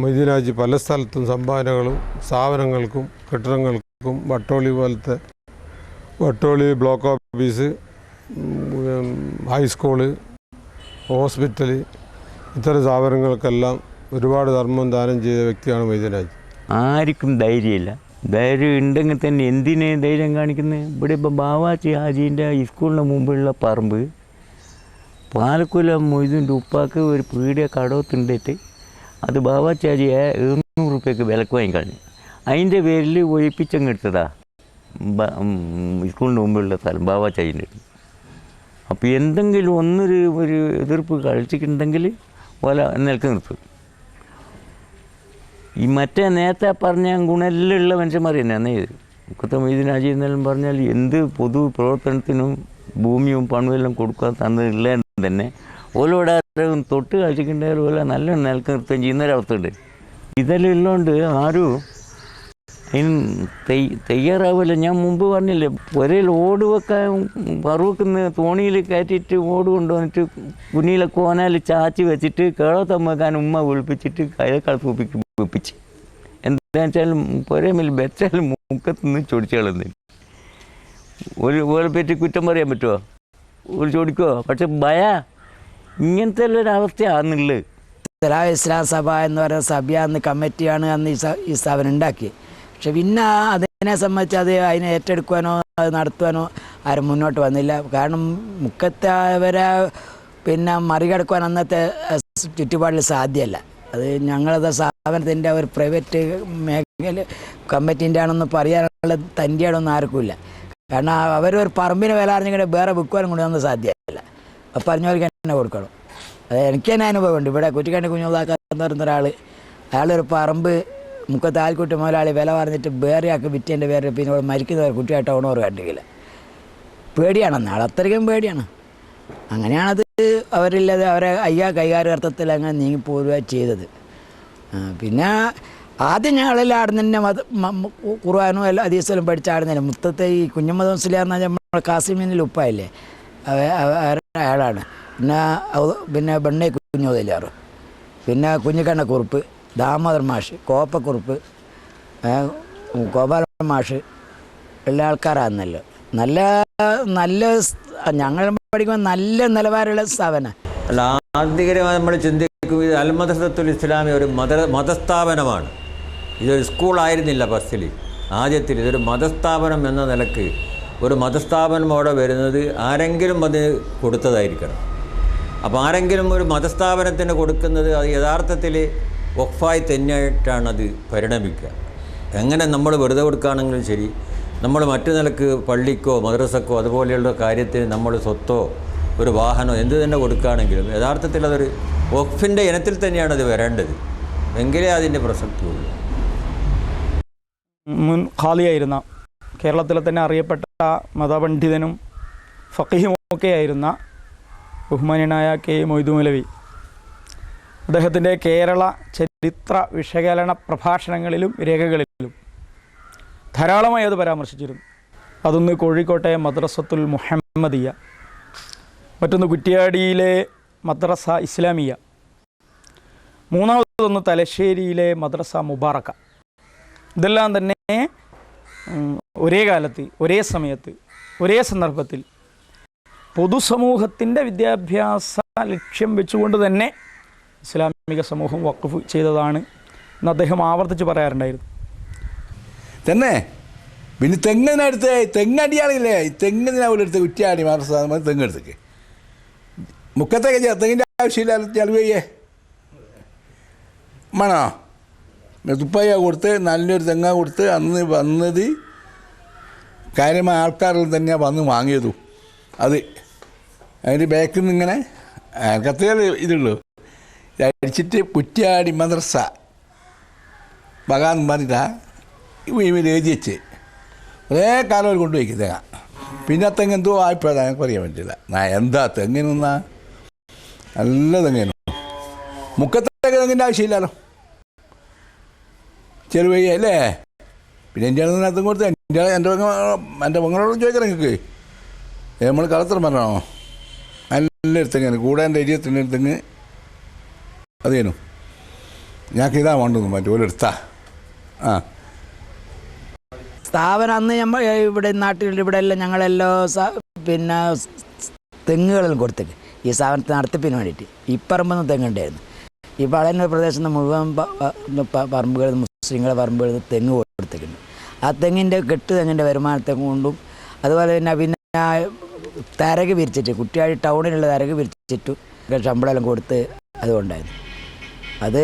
മൊയ്തീനാജി പല സ്ഥലത്തും സംഭാവനകളും സ്ഥാപനങ്ങൾക്കും കെട്ടിടങ്ങൾക്കും Vattoli block office, high school, hospital ഇത്തരം സ്ഥാപനങ്ങൾക്കെല്ലാം ഒരുപാട് ധർമ്മം ദാനം ചെയ്ത വ്യക്തിയാണ് മൊയ്തീനാജി. ആർക്കും ധൈര്യമില്ല. ധൈര്യം ഉണ്ടെങ്കിൽ തന്നെ എന്തിനെ ധൈര്യം കാണിക്കുന്നത്? ഇവിടെ ഇപ്പോൾ ബാവാച്ചി ഹാജീൻ്റെ സ്കൂളിന് മുമ്പുള്ള പറമ്പ് പാലക്കുല മൊയ്തീൻ്റെ ഉപ്പാക്ക് ഒരു പീടിയ കടവത്തുണ്ടിട്ട് അത് ബാവാച്ചി ഹാജി 700 രൂപയ്ക്ക് വിലക്ക് വാങ്ങിക്കളഞ്ഞു. അതിൻ്റെ പേരിൽ ഒഴിപ്പിച്ചങ്ങെടുത്തതാ സ്കൂളിന് മുമ്പുള്ള സ്ഥലം ബാവാച്ചി ഹാജീൻ്റെ. അപ്പോൾ എന്തെങ്കിലും ഒരു എതിർപ്പ് കളിച്ചിട്ടുണ്ടെങ്കിൽ ഓല നിലക്ക് നിർത്തും. ഈ മറ്റേ നേരത്തെ പറഞ്ഞ ഗുണമെല്ലാം മനുഷ്യന്മാർ തന്നെയാണ് ഇത്. മുക്കത്തെ മൊയ്തീനാജി എന്നെല്ലാം പറഞ്ഞാൽ എന്ത് പൊതു പ്രവർത്തനത്തിനും ഭൂമിയും പണുമെല്ലാം കൊടുക്കാൻ തന്നില്ല തന്നെ ഓലോടെ തൊട്ട് കളിച്ചിട്ടുണ്ടെങ്കിൽ ഓല നല്ല നിലക്ക് നിർത്തുകയും ചെയ്യുന്നൊരവസ്ഥ ഉണ്ട്. ഇതെല്ലാം ഉള്ളതുകൊണ്ട് ആരും അതിന് തയ്യാറാവില്ല. ഞാൻ മുമ്പ് പറഞ്ഞില്ലേ, ഒരേ ഓട് വെക്കാൻ പറവക്കുന്ന തോണിയിൽ കയറ്റിയിട്ട് ഓട് കൊണ്ടുവന്നിട്ട് കുനിയിലെ കോനാൽ ചാച്ചി വെച്ചിട്ട് കേളത്തം വെക്കാൻ ഉമ്മ വിളിപ്പിച്ചിട്ട് കയക്കാൾ വെപ്പിച്ച്. എന്താ വെച്ചാൽ പുരമിൽ വെച്ചാൽ മുക്കത്തുനിന്ന് ചൊടിച്ച് കളഞ്ഞു. ഒരു പറ്റി കുറ്റം പറയാൻ പറ്റുമോ? ഒരു ചൊടിക്കോ? പക്ഷെ ഇങ്ങനത്തെ ഒരവസ്ഥയാണെന്നുള്ളത്. ഇസ്ലാം സഭ എന്ന് പറയുന്ന സഭയാന്ന് കമ്മിറ്റിയാണ് അന്ന് ഈ സ്ഥാപനം ഉണ്ടാക്കിയത്. പക്ഷെ പിന്നെ അതിനെ സംബന്ധിച്ച് അതിനെ ഏറ്റെടുക്കുവാനോ അത് നടത്തുവാനോ ആരും മുന്നോട്ട് വന്നില്ല. കാരണം മുക്കത്തെ അവരെ പിന്നെ മറികടക്കുവാൻ അന്നത്തെ ചുറ്റുപാടിൽ സാധ്യമല്ല. അത് ഞങ്ങളത് സ്ഥാപനത്തിൻ്റെ ഒരു പ്രൈവറ്റ് മേഖല കമ്മിറ്റീൻ്റെ ആണെന്ന് പറയാനുള്ള തൻ്റെയാണൊന്നും ആർക്കുമില്ല. കാരണം അവരൊരു പറമ്പിന് വില അറിഞ്ഞിട്ട് വേറെ വിൽക്കുവാനും കൂടി ഒന്നും സാധ്യമല്ല. അപ്പം പറഞ്ഞവർക്ക് തന്നെ കൊടുക്കണം. അത് എനിക്ക് തന്നെ അനുഭവമുണ്ട്. ഇവിടെ കുറ്റിക്കാണ്ടി കുഞ്ഞുള്ളാക്കാന്ന് പറയുന്ന ഒരാൾ, അയാളൊരു പറമ്പ് മുക്കത്ത് ആൽക്കുട്ടി മുതലാളി വില പറഞ്ഞിട്ട് വേറെ ആൾക്ക് വിറ്റേൻ്റെ പേര് പിന്നെ ഇവിടെ മരിക്കുന്നവർ കുട്ടിയായിട്ട് ടൗണോർ കണ്ടില്ല. പേടിയാണെന്ന് ആൾ, അത്രയ്ക്കും പേടിയാണ്. അങ്ങനെയാണത് അവരില്ലാതെ അവരെ കൈകാര്യാർത്ഥത്തിൽ അങ്ങനെ നീങ്ങിപ്പോരുക ചെയ്തത്. പിന്നെ ആദ്യം ഞങ്ങളെല്ലാം ആടുന്ന തന്നെ ഖുർആനും എല്ലാ ഹദീസും പഠിച്ചാടുന്നില്ല. മുത്തത്തെ ഈ കുഞ്ഞമ്മദ് മുസ്ലിയാർ എന്ന് പറഞ്ഞാൽ നമ്മൾ കാസിമീനിൽ ഉപ്പായില്ലേ, അയാളാണ്. പിന്നെ ബണ്ണേ കുഞ്ഞോതില്ലാറ്, പിന്നെ കുഞ്ഞിക്കണ്ണക്കുറുപ്പ്, ദാമോദർ മാഷ്, കോപ്പക്കുറുപ്പ്, ഗോപാലൻ മാഷ്, എല്ലാ ആൾക്കാരാണെന്നല്ലോ. നല്ല നല്ല ഞങ്ങൾ പഠിക്കുമ്പോൾ നല്ല നിലവാരമുള്ള സ്ഥാപനം അല്ല. ആദ്യകരമായി നമ്മൾ ചിന്തിക്കും ഇത് അൽ മദ്രസത്തുൽ ഇസ്ലാമി ഒരു മതസ്ഥാപനമാണ്. ഇതൊരു സ്കൂളായിരുന്നില്ല. ഫസ്റ്റിൽ ആദ്യത്തിൽ ഇതൊരു മതസ്ഥാപനം എന്ന നിലക്ക് ഒരു മതസ്ഥാപനം അവിടെ വരുന്നത് ആരെങ്കിലും അത് കൊടുത്തതായിരിക്കണം. അപ്പോൾ ആരെങ്കിലും ഒരു മതസ്ഥാപനത്തിന് കൊടുക്കുന്നത് അത് യഥാർത്ഥത്തിൽ വഖഫായി തന്നെയായിട്ടാണ് അത് പരിണമിക്കുക. എങ്ങനെ നമ്മൾ വെറുതെ കൊടുക്കുകയാണെങ്കിലും ശരി, നമ്മൾ മറ്റു നിലക്ക് പള്ളിക്കോ മദ്രസക്കോ അതുപോലെയുള്ള കാര്യത്തിന് നമ്മൾ സ്വത്തോ ഒരു വാഹനമോ എന്ത് തന്നെ കൊടുക്കുകയാണെങ്കിലും യഥാർത്ഥത്തിൽ അതൊരു വഖഫിൻ്റെ ഇനത്തിൽ തന്നെയാണ് അത് വരേണ്ടത്. എങ്കിലേ അതിൻ്റെ പ്രസക്തിയുള്ളൂ. മുൻ ഖാലിയായിരുന്ന കേരളത്തിലെ തന്നെ അറിയപ്പെട്ട മതപണ്ഡിതനും ഫഖീഹുമൊക്കെയായിരുന്ന ബഹുമാന്യനായ കെ മൊയ്തു മൗലവി അദ്ദേഹത്തിൻ്റെ കേരള ചരിത്ര വിശകലന പ്രഭാഷണങ്ങളിലും രേഖകളിലും ധാരാളമായി അത് പരാമർശിച്ചിരുന്നു. അതൊന്ന് കോഴിക്കോട്ടെ മദ്രസത്തുൽ മുഹമ്മദിയ, മറ്റൊന്ന് കുറ്റ്യാടിയിലെ മദ്രസ ഇസ്ലാമിയ, മൂന്നാമതൊന്ന് തലശ്ശേരിയിലെ മദ്രസ മുബാറക്ക. ഇതെല്ലാം തന്നെ ഒരേ കാലത്ത് ഒരേ സമയത്ത് ഒരേ സന്ദർഭത്തിൽ പൊതുസമൂഹത്തിൻ്റെ വിദ്യാഭ്യാസ ലക്ഷ്യം വെച്ചുകൊണ്ട് തന്നെ ഇസ്ലാമിക സമൂഹം വഖഫ് ചെയ്തതാണ് എന്ന് അദ്ദേഹം ആവർത്തിച്ച് പറയാറുണ്ടായിരുന്നു. തന്നെ പിന്നെ തെങ്ങിനടുത്ത് തെങ്ങടിയാളില്ലേ, തെങ്ങിനാവിലെടുത്ത് കുറ്റിയാടി മാറ തെങ്ങെടുത്തേക്ക് മുക്കത്തേക്ക് തെങ്ങിൻ്റെ ആവശ്യമില്ല. ചെലവയ്യേ മണോ തുപ്പയ്യ കൊടുത്ത് നല്ലൊരു തെങ്ങ കൊടുത്ത് അന്ന് വന്നത് കാര്യമായ ആൾക്കാരിൽ തന്നെയാണ് വന്ന് വാങ്ങിയതും. അത് അതിൻ്റെ ബാക്കിൽ നിന്ന് ഇങ്ങനെ കത്തുകൾ ഇതുള്ളൂ അടിച്ചിട്ട് കുറ്റ്യാടി മദ്രസ ബകാന്ന് പറഞ്ഞിട്ടാണ് ഇവർ എഴുതി വെച്ച് ഒരേ കാലം അവർ കൊണ്ടുപോയി തേങ്ങ. പിന്നെ തെങ്ങ് എന്തോ ആയിപ്പോയതാണ് എനിക്ക് പറയാൻ പറ്റില്ല. എന്താ തെങ്ങിനാ നല്ല തെങ്ങിനും മുക്കത്തേക്ക് തെങ്ങിൻ്റെ ആവശ്യമില്ലല്ലോ, ചെറുവയ്യ അല്ലേ. പിന്നെ എൻ്റെ അതിനകത്തും കൊടുത്ത് എൻ്റെ മങ്ങളോടും ചോദിക്കണം നിങ്ങൾക്ക്, നമ്മൾ കളത്തിൽ പറഞ്ഞോ നല്ലൊരു തെങ്ങാണ് കൂടെ എൻ്റെ എരിയത്തിൻ്റെ തെങ്ങ് അതേനു ഞങ്ങൾക്ക് ഇതാ വേണ്ടു മറ്റു പോലെ എടുത്താ. സ്ഥാപനം അന്ന് നമ്മൾ ഇവിടെ നാട്ടിൽ ഇവിടെ എല്ലാം ഞങ്ങളെല്ലാം പിന്നെ തെങ്ങുകളും കൊടുത്തേക്ക് ഈ സ്ഥാപനത്തിന് നടത്തിപ്പിന് വേണ്ടിയിട്ട്. ഇപ്പറമ്പൊന്നും തെങ്ങുണ്ടായിരുന്നു. ഈ വളനൂർ പ്രദേശത്ത് മുഴുവൻ പറമ്പുകൾ മുസ്ലിങ്ങളെ പറമ്പുകൾ തെങ്ങ് കൊടുത്തേക്കുണ്ട്. ആ തെങ്ങിൻ്റെ തെങ്ങിൻ്റെ വരുമാനത്തെ കൊണ്ടും അതുപോലെ പിന്നെ തരക് വിരിച്ചിട്ട് കുറ്റ്യാടി ടൗണിലുള്ള തരക് വിരിച്ചിട്ടു ശമ്പളം കൊടുത്ത് അതുകൊണ്ടായിരുന്നു. അത്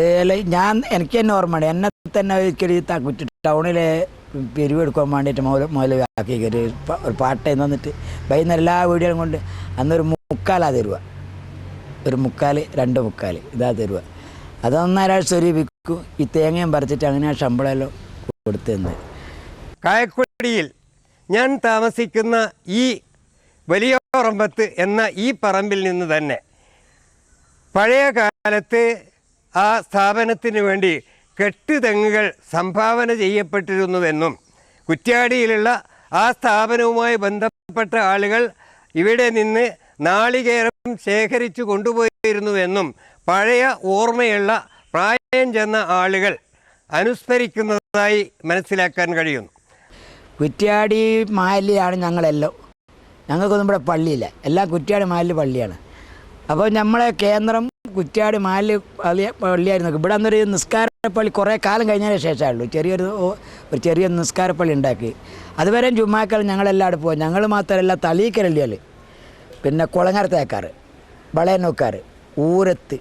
എനിക്ക് തന്നെ ഓർമ്മയുണ്ട്. എന്നെ തന്നെ ഒരിക്കലും കുറ്റി ടൗണിലെ പിരിവെടുക്കാൻ വേണ്ടിയിട്ട് മുതൽ ആക്കി ഒരു പാട്ടയിൽ വന്നിട്ട് വൈകുന്നേരം എല്ലാ വീടുകളും കൊണ്ട് അന്നൊരു മുക്കാലാണ് തരുക, ഒരു മുക്കാൽ 2 മുക്കാൽ ഇതാ തരുക. അത് 1.5 സ്വരൂപിക്കും. ഈ തേങ്ങയും പറിച്ചിട്ട് അങ്ങനെ ശമ്പളമെല്ലാം കൊടുത്തത്. കായക്കൊടിയിൽ ഞാൻ താമസിക്കുന്ന ഈ വലിയ പറമ്പത്ത് എന്ന ഈ പറമ്പിൽ നിന്ന് തന്നെ പഴയ കാലത്ത് ആ സ്ഥാപനത്തിന് വേണ്ടി കെട്ടുതെങ്ങുകൾ സംഭാവന ചെയ്യപ്പെട്ടിരുന്നുവെന്നും കുറ്റ്യാടിയിലുള്ള ആ സ്ഥാപനവുമായി ബന്ധപ്പെട്ട ആളുകൾ ഇവിടെ നിന്ന് നാളികേരം ശേഖരിച്ചു കൊണ്ടുപോയിരുന്നുവെന്നും പഴയ ഓർമ്മയുള്ള പ്രായം ചെന്ന ആളുകൾ അനുസ്മരിക്കുന്നതായി മനസ്സിലാക്കാൻ കഴിയുന്നു. കുറ്റ്യാടി മാലിലാണ് ഞങ്ങളെല്ലാം. ഞങ്ങൾക്കൊന്നും ഇവിടെ പള്ളിയില്ല, എല്ലാം കുറ്റ്യാടി മാലിൽ പള്ളിയാണ്. അപ്പോൾ നമ്മളെ കേന്ദ്രം കുറ്റ്യാടി മാലിൽ പള്ളിയായിരുന്നു. ഇവിടെ അന്നൊരു നിസ്കാരപ്പള്ളി കുറേ കാലം കഴിഞ്ഞതിന് ശേഷമുള്ളൂ ചെറിയ നിസ്കാരപ്പള്ളി ഉണ്ടാക്കി. അതുവരെ ജുമാക്കൾ ഞങ്ങളെല്ലാവരും പോകും. ഞങ്ങൾ മാത്രമല്ല, തളീക്കരള്ളിയാൽ, പിന്നെ കുളങ്ങരത്തേക്കാർ, വളയന്നൂക്കാർ, ഊരത്ത്,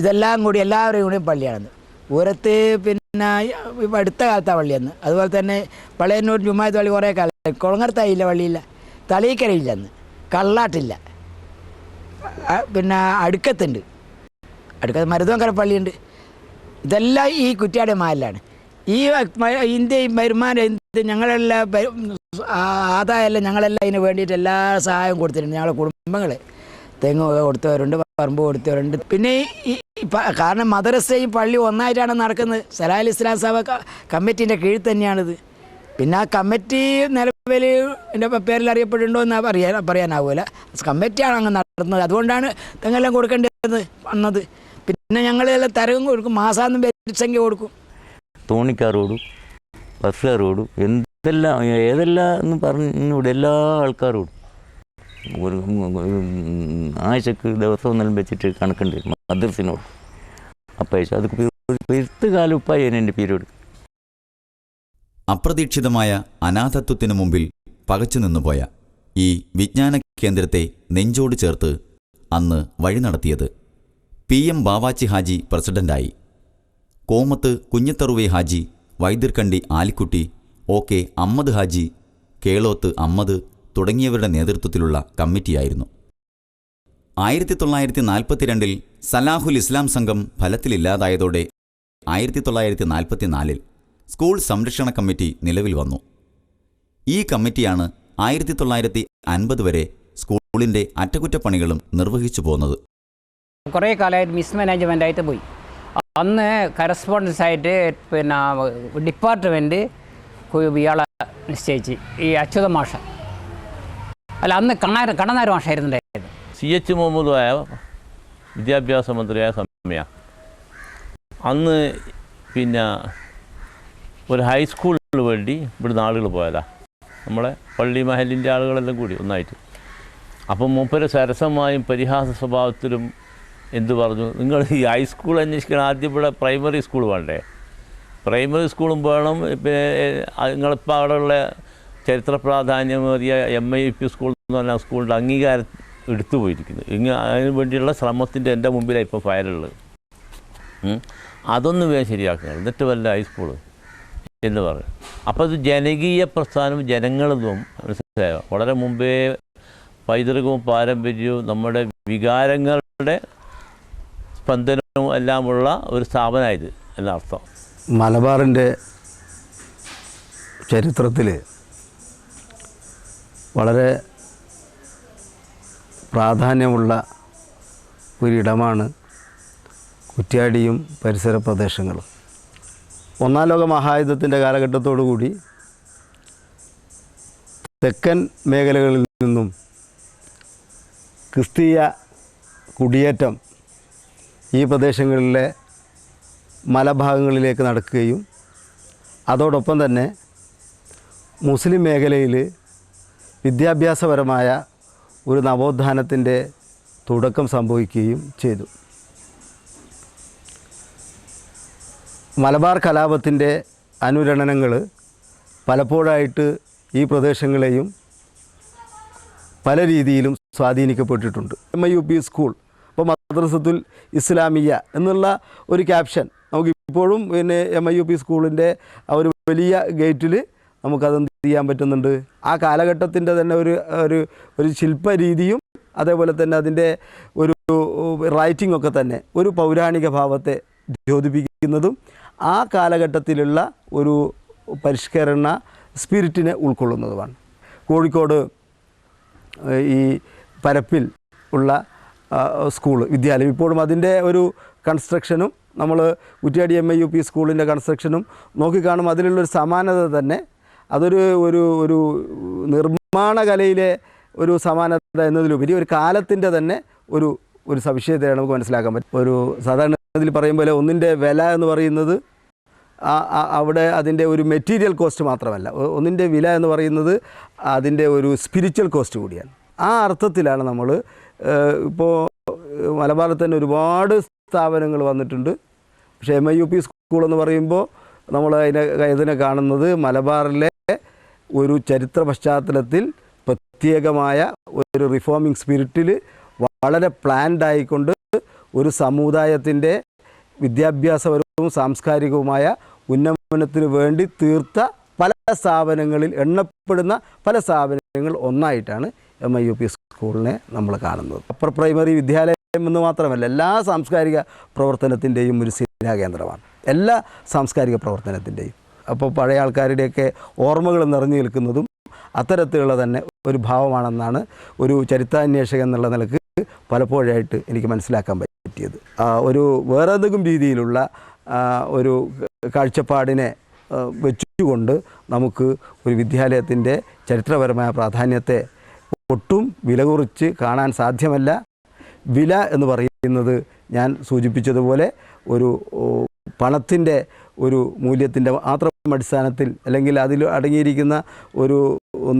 ഇതെല്ലാം കൂടി എല്ലാവരും കൂടിയും പള്ളിയാണെന്ന്. ഊരത്ത് പിന്നെ അടുത്ത കാലത്താണ് പള്ളിയെന്ന്. അതുപോലെ തന്നെ വളയന്നൂർ ജുമായത്ത് പള്ളി കുറേ കാലം. കുളങ്ങരത്തായില്ല പള്ളിയില്ല, തളീക്കരയില്ല, അന്ന് കള്ളാട്ടില്ല, പിന്നെ അടുക്കത്തുണ്ട്, അടുക്കത്ത് മരുതോങ്കര പള്ളിയുണ്ട്. ഇതെല്ലാം ഈ കുറ്റ്യാടി മാലിലാണ്. ഈ ഇന്ത്യ വരുമാനം ഞങ്ങളെല്ലാം ആദായമല്ല, ഞങ്ങളെല്ലാം ഇതിന് വേണ്ടിയിട്ട് എല്ലാ സഹായവും കൊടുത്തിട്ടുണ്ട്. ഞങ്ങളുടെ കുടുംബങ്ങൾ തെങ്ങ് കൊടുത്തവരുണ്ട്, പറമ്പ് കൊടുത്തവരുണ്ട്. പിന്നെ ഈ കാരണം മദ്രസയും പള്ളി ഒന്നായിട്ടാണ് നടക്കുന്നത്. സലാൽ ഇസ്ലാം സഭ കമ്മിറ്റീൻ്റെ കീഴിൽ തന്നെയാണിത്. പിന്നെ ആ കമ്മിറ്റി നിലവിൽ എൻ്റെ പേരിൽ അറിയപ്പെട്ടിട്ടുണ്ടോ എന്ന് പറയാനാവില്ല. കമ്മിറ്റിയാണ് അങ്ങ് നടത്തുന്നത്. അതുകൊണ്ടാണ് തെങ്ങെല്ലാം കൊടുക്കേണ്ടത് വന്നത്. പിന്നെ ഞങ്ങളെല്ലാം തരവും കൊടുക്കും, മാസാന്തം സംഖ്യ കൊടുക്കും. തോണിക്കാരോടും ബസ്സുകാരോടും എന്തെല്ലാം ഏതെല്ലാം എന്ന് പറഞ്ഞൂടെ എല്ലാ ആൾക്കാരോടും ഒരു ആഴ്ചക്ക് ദിവസവും നിലം വെച്ചിട്ട് കണക്കുണ്ട് മദ്രസിനോട്. അപ്പം അത് പെരുത്ത് കാലം ഉപ്പായിരുന്നു എൻ്റെ പീരീഡ്. അപ്രതീക്ഷിതമായ അനാഥത്വത്തിനു മുമ്പിൽ പകച്ചു നിന്നുപോയ ഈ വിജ്ഞാന കേന്ദ്രത്തെ നെഞ്ചോട് ചേർത്ത് അന്ന് വഴി നടത്തിയത് PM ബാവാച്ചി ഹാജി പ്രസിഡന്റായി, കോമത്ത് കുഞ്ഞത്തറുവെ ഹാജി, വൈദ്യർക്കണ്ടി ആലിക്കുട്ടി, OK അമ്മദ് ഹാജി, കേളോത്ത് അമ്മദ് തുടങ്ങിയവരുടെ നേതൃത്വത്തിലുള്ള കമ്മിറ്റിയായിരുന്നു. 1942 സലാഹുൽ ഇസ്ലാം സംഘം ഫലത്തിലില്ലാതായതോടെ 1944 സ്കൂൾ സംരക്ഷണ കമ്മിറ്റി നിലവിൽ വന്നു. ഈ കമ്മിറ്റിയാണ് 1950 വരെ സ്കൂളിൻ്റെ അറ്റകുറ്റപ്പണികളും നിർവഹിച്ചു പോന്നത്. കുറേ കാലമായിട്ട് മിസ്മാനേജ്മെൻ്റായിട്ട് പോയി. അന്ന് കറസ്പോണ്ടൻസ് ആയിട്ട് പിന്നെ ഡിപ്പാർട്ട്മെൻറ്റ് ഇയാളെ നിശ്ചയിച്ച്, ഈ അച്യുത മാഷ അല്ല, അന്ന് കണ്ണനാർ മാഷായിരുന്നുണ്ടായത്. CH മുഹമ്മദായ വിദ്യാഭ്യാസ മന്ത്രിയായ സമയമാണ്. അന്ന് പിന്നെ ഒരു ഹൈസ്കൂളിന് വേണ്ടി ഇവിടുന്ന് ആളുകൾ പോയതാ, നമ്മളെ പള്ളി മഹലിൻ്റെ ആളുകളെല്ലാം കൂടി ഒന്നായിട്ട്. അപ്പം മൂപ്പര് സരസമായും പരിഹാസ സ്വഭാവത്തിലും എന്തു പറഞ്ഞു, നിങ്ങൾ ഈ ഹൈസ്കൂൾ അന്വേഷിക്കണം, ആദ്യം ഇവിടെ പ്രൈമറി സ്കൂൾ വേണ്ടേ, പ്രൈമറി സ്കൂളും വേണം, പിന്നെ നിങ്ങളിപ്പോൾ അവിടെയുള്ള ചരിത്ര പ്രാധാന്യമേറിയ MIP സ്കൂൾ എന്ന് പറഞ്ഞാൽ സ്കൂളിൻ്റെ അംഗീകാരം എടുത്തു പോയിരിക്കുന്നത്. അതിന് വേണ്ടിയുള്ള ശ്രമത്തിൻ്റെ എൻ്റെ മുമ്പിലാണ് ഇപ്പോൾ ഫയലുള്ളത്. അതൊന്നും വേഗം ശരിയാക്കണം, എന്നിട്ട് വല്ല ഹൈസ്കൂൾ എന്ന് പറയും. അപ്പോൾ അത് ജനകീയ പ്രസ്ഥാനം, ജനങ്ങളതും മനസ്സിലായോ, വളരെ മുമ്പേ പൈതൃകവും പാരമ്പര്യവും നമ്മുടെ വികാരങ്ങളുടെ സ്പന്ദനവും എല്ലാമുള്ള ഒരു സ്ഥാപനമായത് എന്നർത്ഥം. മലബാറിൻ്റെ ചരിത്രത്തിൽ വളരെ പ്രാധാന്യമുള്ള ഒരിടമാണ് കുറ്റ്യാടിയും പരിസര പ്രദേശങ്ങളും. ഒന്നാം ലോക മഹായുദ്ധത്തിൻ്റെ കാലഘട്ടത്തോടുകൂടി തെക്കൻ മേഖലകളിൽ നിന്നും ക്രിസ്തീയ കുടിയേറ്റം ഈ പ്രദേശങ്ങളിലെ മലഭാഗങ്ങളിലേക്ക് നടക്കുകയും അതോടൊപ്പം തന്നെ മുസ്ലിം മേഖലയിൽ വിദ്യാഭ്യാസപരമായ ഒരു നവോത്ഥാനത്തിൻ്റെ തുടക്കം സംഭവിക്കുകയും ചെയ്തു. മലബാർ കലാപത്തിൻ്റെ അനുരണനങ്ങൾ പലപ്പോഴായിട്ട് ഈ പ്രദേശങ്ങളെയും പല രീതിയിലും സ്വാധീനിക്കപ്പെട്ടിട്ടുണ്ട്. MIUP സ്കൂൾ, ഇപ്പോൾ മദ്രസത്തുൽ ഇസ്ലാമിയ എന്നുള്ള ഒരു ക്യാപ്ഷൻ നമുക്കിപ്പോഴും പിന്നെ MIUP സ്കൂളിൻ്റെ ആ ഒരു വലിയ ഗേറ്റിൽ നമുക്കതെന്ത് ചെയ്യാൻ പറ്റുന്നുണ്ട്. ആ കാലഘട്ടത്തിൻ്റെ തന്നെ ഒരു ശില്പരീതിയും അതേപോലെ തന്നെ അതിൻ്റെ ഒരു റൈറ്റിംഗ് ഒക്കെ തന്നെ ഒരു പൗരാണിക ഭാവത്തെ ദ്യോതിപ്പിക്കുന്നതും ആ കാലഘട്ടത്തിലുള്ള ഒരു പരിഷ്കരണ സ്പിരിറ്റിനെ ഉൾക്കൊള്ളുന്നതുമാണ്. കോഴിക്കോട് ഈ പരപ്പിൽ ഉള്ള സ്കൂൾ വിദ്യാലയം ഇപ്പോഴും അതിൻ്റെ ഒരു കൺസ്ട്രക്ഷനും നമ്മൾ കുറ്റ്യാടി MIUP സ്കൂളിൻ്റെ കൺസ്ട്രക്ഷനും നോക്കിക്കാണും അതിലുള്ളൊരു സമാനത തന്നെ അതൊരു ഒരു ഒരു നിർമ്മാണ കലയിലെ ഒരു സമാനത എന്നതിലുപരി ഒരു കാലത്തിൻ്റെ തന്നെ ഒരു സവിശേഷതയാണ് നമുക്ക് മനസ്സിലാക്കാൻ പറ്റും. ഒരു സാധാരണ ഇതിൽ പറയും പോലെ ഒന്നിൻ്റെ വില എന്ന് പറയുന്നത് അവിടെ അതിൻ്റെ ഒരു മെറ്റീരിയൽ കോസ്റ്റ് മാത്രമല്ല, ഒന്നിൻ്റെ വില എന്ന് പറയുന്നത് അതിൻ്റെ ഒരു സ്പിരിച്വൽ കോസ്റ്റ് കൂടിയാണ്. ആ അർത്ഥത്തിലാണ് നമ്മൾ ഇപ്പോൾ മലബാറിൽ തന്നെ ഒരുപാട് സ്ഥാപനങ്ങൾ വന്നിട്ടുണ്ട്. പക്ഷേ MIUP സ്കൂൾ എന്ന് പറയുമ്പോൾ നമ്മൾ ഇതിനെ കാണുന്നത് മലബാറിലെ ഒരു ചരിത്ര പശ്ചാത്തലത്തിൽ പ്രത്യേകമായ ഒരു റിഫോമിംഗ് സ്പിരിറ്റിൽ വളരെ പ്ലാൻഡ് ആയിക്കൊണ്ട് ഒരു സമുദായത്തിൻ്റെ വിദ്യാഭ്യാസപരവും സാംസ്കാരികവുമായ ഉന്നമനത്തിന് വേണ്ടി തീർത്ത പല സ്ഥാപനങ്ങളിൽ എണ്ണപ്പെടുന്ന പല സ്ഥാപനങ്ങൾ ഒന്നായിട്ടാണ് MIUP സ്കൂളിനെ നമ്മൾ കാണുന്നത്. അപ്പർ പ്രൈമറി വിദ്യാലയം എന്ന് മാത്രമല്ല, എല്ലാ സാംസ്കാരിക പ്രവർത്തനത്തിൻ്റെയും ഒരു ശിലാകേന്ദ്രമാണ്, എല്ലാ സാംസ്കാരിക പ്രവർത്തനത്തിൻ്റെയും. അപ്പോൾ പഴയ ആൾക്കാരുടെയൊക്കെ ഓർമ്മകൾ നിറഞ്ഞു നിൽക്കുന്നതും അത്തരത്തിലുള്ള തന്നെ ഒരു ഭാവമാണെന്നാണ് ഒരു ചരിത്രാന്വേഷകൻ എന്നുള്ള നിലക്ക് പലപ്പോഴായിട്ട് എനിക്ക് മനസ്സിലാക്കാൻ പറ്റിയത്. ഒരു വേറെ ഏതെങ്കിലും രീതിയിലുള്ള ഒരു കാഴ്ചപ്പാടിനെ വെച്ചുകൊണ്ട് നമുക്ക് ഒരു വിദ്യാലയത്തിൻ്റെ ചരിത്രപരമായ പ്രാധാന്യത്തെ ഒട്ടും വില കുറിച്ച് കാണാൻ സാധ്യമല്ല. വില എന്ന് പറയുന്നത് ഞാൻ സൂചിപ്പിച്ചതുപോലെ ഒരു പണത്തിൻ്റെ ഒരു മൂല്യത്തിൻ്റെ മാത്രം അടിസ്ഥാനത്തിൽ അല്ലെങ്കിൽ അതിൽ അടങ്ങിയിരിക്കുന്ന ഒരു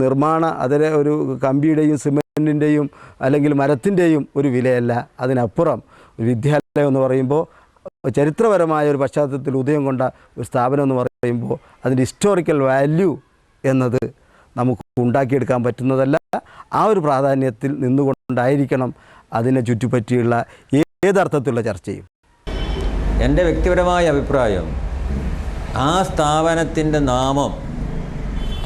നിർമ്മാണ അതിലെ ഒരു കമ്പിയുടെയും സിമെൻറ്റിൻ്റെയും അല്ലെങ്കിൽ മരത്തിൻ്റെയും ഒരു വിലയല്ല. അതിനപ്പുറം ഒരു വിദ്യാലയം എന്ന് പറയുമ്പോൾ ചരിത്രപരമായ ഒരു പശ്ചാത്തലത്തിൽ ഉദയം കൊണ്ട ഒരു സ്ഥാപനം എന്ന് പറയുമ്പോൾ അതിൻ്റെ ഹിസ്റ്റോറിക്കൽ വാല്യൂ എന്നത് നമുക്ക് ഉണ്ടാക്കിയെടുക്കാൻ പറ്റുന്നതല്ല. ആ ഒരു പ്രാധാന്യത്തിൽ നിന്നുകൊണ്ടായിരിക്കണം അതിനെ ചുറ്റിപ്പറ്റിയുള്ള ഏതർത്ഥത്തിലുള്ള ചർച്ചയും. എൻ്റെ വ്യക്തിപരമായ അഭിപ്രായം, ആ സ്ഥാപനത്തിൻ്റെ നാമം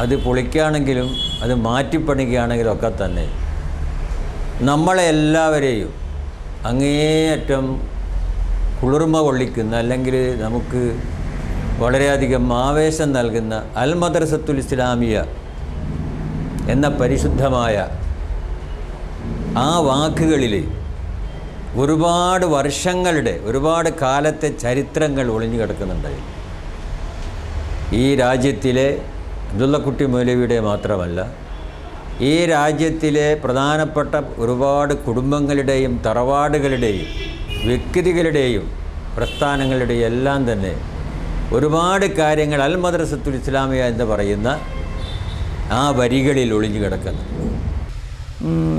അത് പൊളിക്കുകയാണെങ്കിലും അത് മാറ്റിപ്പണിക്കുകയാണെങ്കിലും ഒക്കെ തന്നെ നമ്മളെ എല്ലാവരെയും അങ്ങേയറ്റം കുളിർമ കൊള്ളിക്കുന്ന അല്ലെങ്കിൽ നമുക്ക് വളരെയധികം ആവേശം നൽകുന്ന അൽ മദ്രസത്തുൽ ഇസ്ലാമിയ എന്ന പരിശുദ്ധമായ ആ വാക്കുകളിൽ ഒരുപാട് വർഷങ്ങളുടെ ഒരുപാട് കാലത്തെ ചരിത്രങ്ങൾ ഒളിഞ്ഞു കിടക്കുന്നുണ്ടായി. ഈ രാജ്യത്തിലെ അബ്ദുള്ളക്കുട്ടി മൗലവിയുടെ മാത്രമല്ല, ഈ രാജ്യത്തിലെ പ്രധാനപ്പെട്ട ഒരുപാട് കുടുംബങ്ങളുടെയും തറവാടുകളുടെയും വ്യക്തികളുടെയും പ്രസ്ഥാനങ്ങളുടെയും എല്ലാം തന്നെ ഒരുപാട് കാര്യങ്ങൾ അൽ മദ്രസത്തുൽ ഇസ്ലാമിയ എന്ന് പറയുന്ന ആ വരികളിൽ ഒളിഞ്ഞു കിടക്കുന്നു.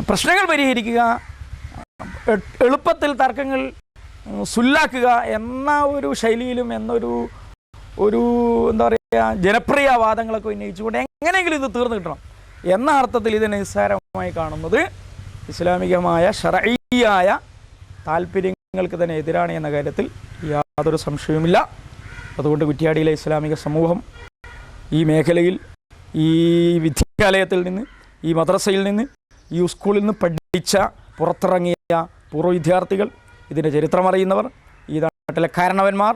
പ്രശ്നങ്ങൾ പരിഹരിക്കുക, എളുപ്പത്തിൽ തർക്കങ്ങൾ സുല്ലാക്കുക എന്ന ഒരു ശൈലിയിലും എന്നൊരു എന്താ പറയുക ജനപ്രിയ വാദങ്ങളൊക്കെ ഉന്നയിച്ചുകൊണ്ട് എങ്ങനെയെങ്കിലും ഇത് തീർന്നു കിട്ടണം എന്ന അർത്ഥത്തിൽ ഇതിനെ നിസ്സാരമായി കാണുന്നത് ഇസ്ലാമികമായ ശർഈയായ താല്പര്യങ്ങൾക്ക് തന്നെ എതിരാണ് എന്ന കാര്യത്തിൽ യാതൊരു സംശയവുമില്ല. അതുകൊണ്ട് കുറ്റ്യാടിയിലെ ഇസ്ലാമിക സമൂഹം ഈ മേഖലയിൽ ഈ വിദ്യാലയത്തിൽ നിന്ന് ഈ മദ്രസയിൽ നിന്ന് ഈ സ്കൂളിൽ നിന്ന് പഠിച്ച പുറത്തിറങ്ങിയ പൂർവ്വ വിദ്യാർത്ഥികൾ, ഇതിൻ്റെ ചരിത്രമറിയുന്നവർ, ഈ നാട്ടിലെ കാരണവന്മാർ,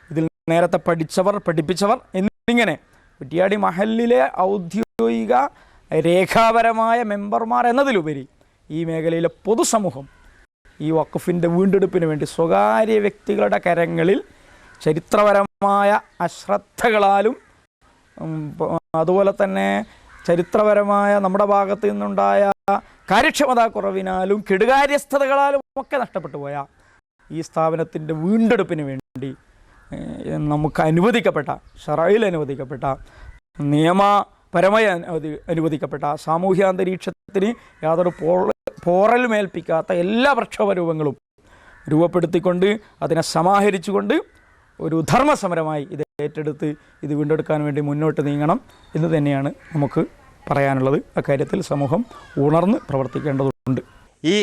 ഇതിൽ നേരത്തെ പഠിച്ചവർ പഠിപ്പിച്ചവർ എന്നിങ്ങനെ കുറ്റ്യാടി മഹലിലെ ഔദ്യോഗിക രേഖാപരമായ മെമ്പർമാർ എന്നതിലുപരി ഈ മേഖലയിലെ പൊതുസമൂഹം ഈ വഖഫിൻ്റെ വീണ്ടെടുപ്പിന് വേണ്ടി സ്വകാര്യ വ്യക്തികളുടെ കരങ്ങളിൽ ചരിത്രപരമായ അശ്രദ്ധകളാലും അതുപോലെ തന്നെ ചരിത്രപരമായ നമ്മുടെ ഭാഗത്തു നിന്നുണ്ടായ കാര്യക്ഷമതാ കുറവിനാലും കെടുകാര്യസ്ഥതകളാലും ഒക്കെ നഷ്ടപ്പെട്ടു പോയ ഈ സ്ഥാപനത്തിൻ്റെ വീണ്ടെടുപ്പിന് വേണ്ടി നമുക്ക് അനുവദിക്കപ്പെട്ട ശറഈൽ അനുവദിക്കപ്പെട്ട നിയമപരമായി അനുവദിക്കപ്പെട്ട സാമൂഹ്യ അന്തരീക്ഷത്തിന് യാതൊരു പോറലുമേൽപ്പിക്കാത്ത എല്ലാ പ്രക്ഷോഭരൂപങ്ങളും രൂപപ്പെടുത്തിക്കൊണ്ട് അതിനെ സമാഹരിച്ചുകൊണ്ട് ഒരു ധർമ്മസമരമായി ഇത് ഏറ്റെടുത്ത് ഇത് വീണ്ടെടുക്കാൻ വേണ്ടി മുന്നോട്ട് നീങ്ങണം എന്ന് തന്നെയാണ് നമുക്ക് പറയാനുള്ളത്. അക്കാര്യത്തിൽ സമൂഹം ഉണർന്ന് പ്രവർത്തിക്കേണ്ടതുണ്ട്. ഈ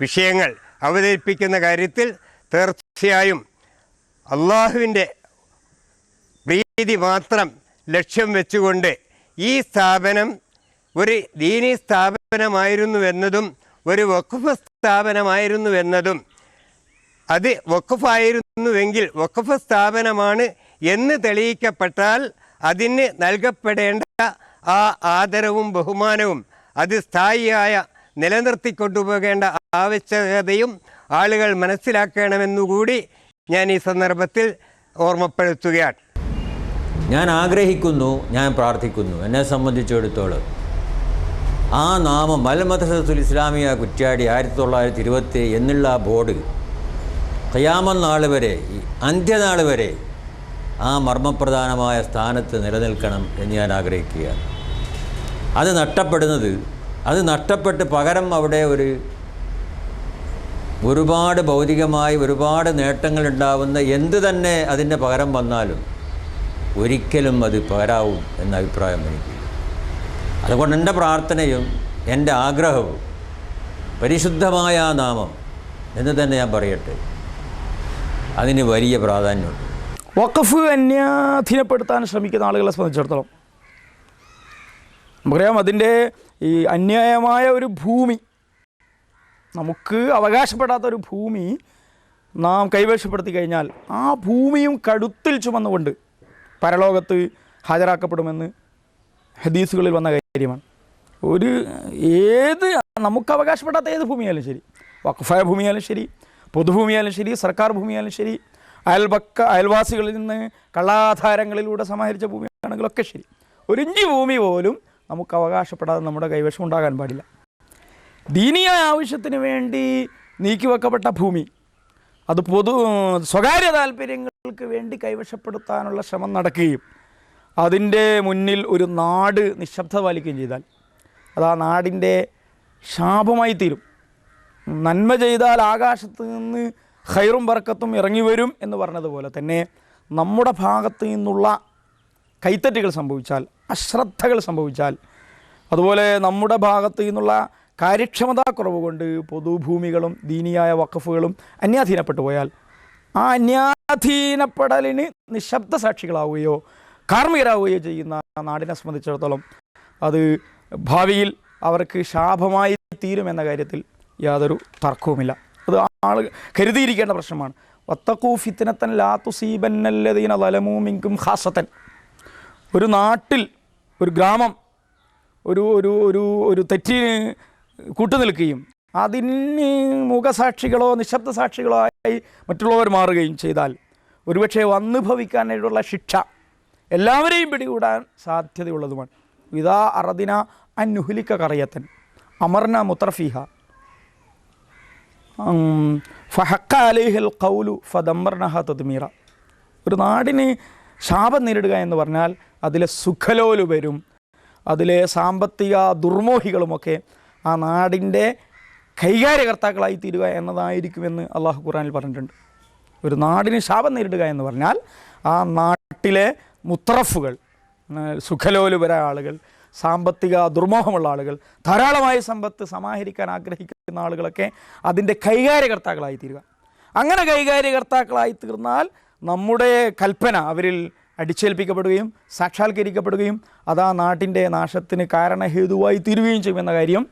വിഷയങ്ങൾ അവതരിപ്പിക്കുന്ന കാര്യത്തിൽ തീർച്ചയായും അള്ളാഹുവിൻ്റെ പ്രീതി മാത്രം ലക്ഷ്യം വെച്ചുകൊണ്ട് ഈ സ്ഥാപനം ഒരു ദീനീ സ്ഥാപനമായിരുന്നുവെന്നതും ഒരു വഖഫ് സ്ഥാപനമായിരുന്നുവെന്നതും അത് വഖഫായിരുന്നുവെങ്കിൽ വഖഫ് സ്ഥാപനമാണ് എന്ന് തെളിയിക്കപ്പെട്ടാൽ അതിന് നൽകപ്പെടേണ്ട ആ ആദരവും ബഹുമാനവും അത് സ്ഥായിയായ നിലനിർത്തിക്കൊണ്ടുപോകേണ്ട ആവശ്യകതയും ആളുകൾ മനസ്സിലാക്കണമെന്നുകൂടി ഞാൻ ഈ സന്ദർഭത്തിൽ ഓർമ്മപ്പെടുത്തുകയാണ്. ഞാൻ ആഗ്രഹിക്കുന്നു, ഞാൻ പ്രാർത്ഥിക്കുന്നു, എന്നെ സംബന്ധിച്ചിടത്തോളം ആ നാമം അൽ മദ്രസത്തുൽ ഇസ്ലാമിയ കുറ്റ്യാടി 1927 എന്നുള്ള ആ ബോർഡ് ഖിയാമത്ത് നാൾ വരെ, അന്ത്യനാൾ വരെ ആ മർമ്മപ്രധാനമായ സ്ഥാനത്ത് നിലനിൽക്കണം എന്ന് ഞാൻ ആഗ്രഹിക്കുകയാണ്. അത് നഷ്ടപ്പെട്ട് പകരം അവിടെ ഒരുപാട് ഭൗതികമായി ഒരുപാട് നേട്ടങ്ങളുണ്ടാവുന്ന എന്ത് തന്നെ അതിൻ്റെ പകരം വന്നാലും ഒരിക്കലും അത് പകരാവും എന്ന അഭിപ്രായം എനിക്ക്. അതുകൊണ്ട് എൻ്റെ പ്രാർത്ഥനയും എൻ്റെ ആഗ്രഹവും പരിശുദ്ധമായ ആ നാമം എന്ന് തന്നെ ഞാൻ പറയട്ടെ, അതിന് വലിയ പ്രാധാന്യമുണ്ട്. വഖഫ് അന്യാധീനപ്പെടുത്താൻ ശ്രമിക്കുന്ന ആളുകളെ സംബന്ധിച്ചിടത്തോളം നമുക്കറിയാം, അതിൻ്റെ ഈ അന്യായമായ ഒരു ഭൂമി, നമുക്ക് അവകാശപ്പെടാത്ത ഒരു ഭൂമി നാം കൈവശപ്പെടുത്തി കഴിഞ്ഞാൽ ആ ഭൂമിയും കടുത്തിൽ ചുമന്നുകൊണ്ട് പരലോകത്ത് ഹാജരാക്കപ്പെടുമെന്ന് ഹദീസുകളിൽ വന്ന കാര്യമാണ്. നമുക്ക് അവകാശപ്പെടാത്ത ഏത് ഭൂമിയായാലും ശരി, വഖഫായ ഭൂമിയായാലും ശരി, പൊതുഭൂമിയായാലും ശരി, സർക്കാർ ഭൂമിയായാലും ശരി, അയൽവാസികളിൽ നിന്ന് കള്ളാധാരങ്ങളിലൂടെ സമാഹരിച്ച ഭൂമിയാണെങ്കിലൊക്കെ ശരി, ഒരു ഇഞ്ച് ഭൂമി പോലും നമുക്ക് അവകാശപ്പെടാതെ നമ്മുടെ കൈവശം ഉണ്ടാകാൻ പാടില്ല. ദീനീയ ആവശ്യത്തിന് വേണ്ടി നീക്കിവെക്കപ്പെട്ട ഭൂമി അത് സ്വകാര്യ താല്പര്യങ്ങൾക്ക് വേണ്ടി കൈവശപ്പെടുത്താനുള്ള ശ്രമം നടക്കുകയും അതിൻ്റെ മുന്നിൽ ഒരു നാട് നിശബ്ദത പാലിക്കുകയും ചെയ്താൽ അത് ആ നാടിൻ്റെ ശാപമായി തീരും. നന്മ ചെയ്താൽ ആകാശത്ത് നിന്ന് ഖൈറും ബർക്കത്തും ഇറങ്ങി വരും എന്ന് പറഞ്ഞതുപോലെ തന്നെ നമ്മുടെ ഭാഗത്ത് നിന്നുള്ള കൈത്തറ്റുകൾ സംഭവിച്ചാൽ, അശ്രദ്ധകൾ സംഭവിച്ചാൽ, അതുപോലെ നമ്മുടെ ഭാഗത്ത് നിന്നുള്ള കാര്യക്ഷമതാക്കുറവ് കൊണ്ട് പൊതുഭൂമികളും ദീനിയായ വഖഫുകളും അന്യാധീനപ്പെട്ടു പോയാൽ ആ അന്യാധീനപ്പെടലിന് നിശബ്ദ സാക്ഷികളാവുകയോ കാർമ്മികരാവുകയോ ചെയ്യുന്ന നാടിനെ സംബന്ധിച്ചിടത്തോളം അത് ഭാവിയിൽ അവർക്ക് ശാപമായി തീരുമെന്ന കാര്യത്തിൽ യാതൊരു തർക്കവുമില്ല. അത് ആൾ കരുതിയിരിക്കേണ്ട പ്രശ്നമാണ്. വത്തഖൂ ഫിത്നതൻ ലാ തുസീബന്നല്ലദീന ളലമൂ മിൻകും ഖാസതൻ. ഒരു നാട്ടിൽ ഒരു ഗ്രാമം ഒരു തെറ്റിന് കൂട്ടുനിൽക്കുകയും അതിന് മുഖസാക്ഷികളോ നിശബ്ദ സാക്ഷികളോ ആയി മറ്റുള്ളവർ മാറുകയും ചെയ്താൽ ഒരുപക്ഷെ വന്നു ഭവിക്കാനായിട്ടുള്ള ശിക്ഷ എല്ലാവരെയും പിടികൂടാൻ സാധ്യതയുള്ളതുമാണ്. ഇദാ അറദിന അന്നുഹ്ലിക ഖറയതൻ അമർന മുത്രഫിഹ ഫഹഖ അലൈഹിൽ ഖൗലു ഫദമ്മർനഹ തദ്മീറ. ഒരു നാടിന് ശാപം നേരിടുക എന്ന് പറഞ്ഞാൽ അതിലെ സുഖലോലുപരും അതിലെ സാമ്പത്തിക ദുർമോഹികളുമൊക്കെ ആ നാടിൻ്റെ കൈകാര്യകർത്താക്കളായി തീരുക എന്നതായിരിക്കുമെന്ന് അള്ളാഹു ഖുർആനിൽ പറഞ്ഞിട്ടുണ്ട്. ഒരു നാടിന് ശാപം നേരിടുക എന്ന് പറഞ്ഞാൽ ആ നാട്ടിലെ മുത്രഫുകൾ, സുഖലോലുപരായ ആളുകൾ, സാമ്പത്തിക ദുർമോഹമുള്ള ആളുകൾ, ധാരാളമായി സമ്പത്ത് സമാഹരിക്കാൻ ആഗ്രഹിക്കുന്ന ആളുകളൊക്കെ അതിൻ്റെ കൈകാര്യകർത്താക്കളായി തീരുക. അങ്ങനെ കൈകാര്യകർത്താക്കളായി തീർന്നാൽ നമ്മുടെ കൽപ്പന അവരിൽ അടിച്ചേൽപ്പിക്കപ്പെടുകയും സാക്ഷാത്കരിക്കപ്പെടുകയും അത് ആ നാട്ടിൻ്റെ നാശത്തിന് കാരണഹേതുവായി തീരുകയും ചെയ്യുമെന്ന കാര്യം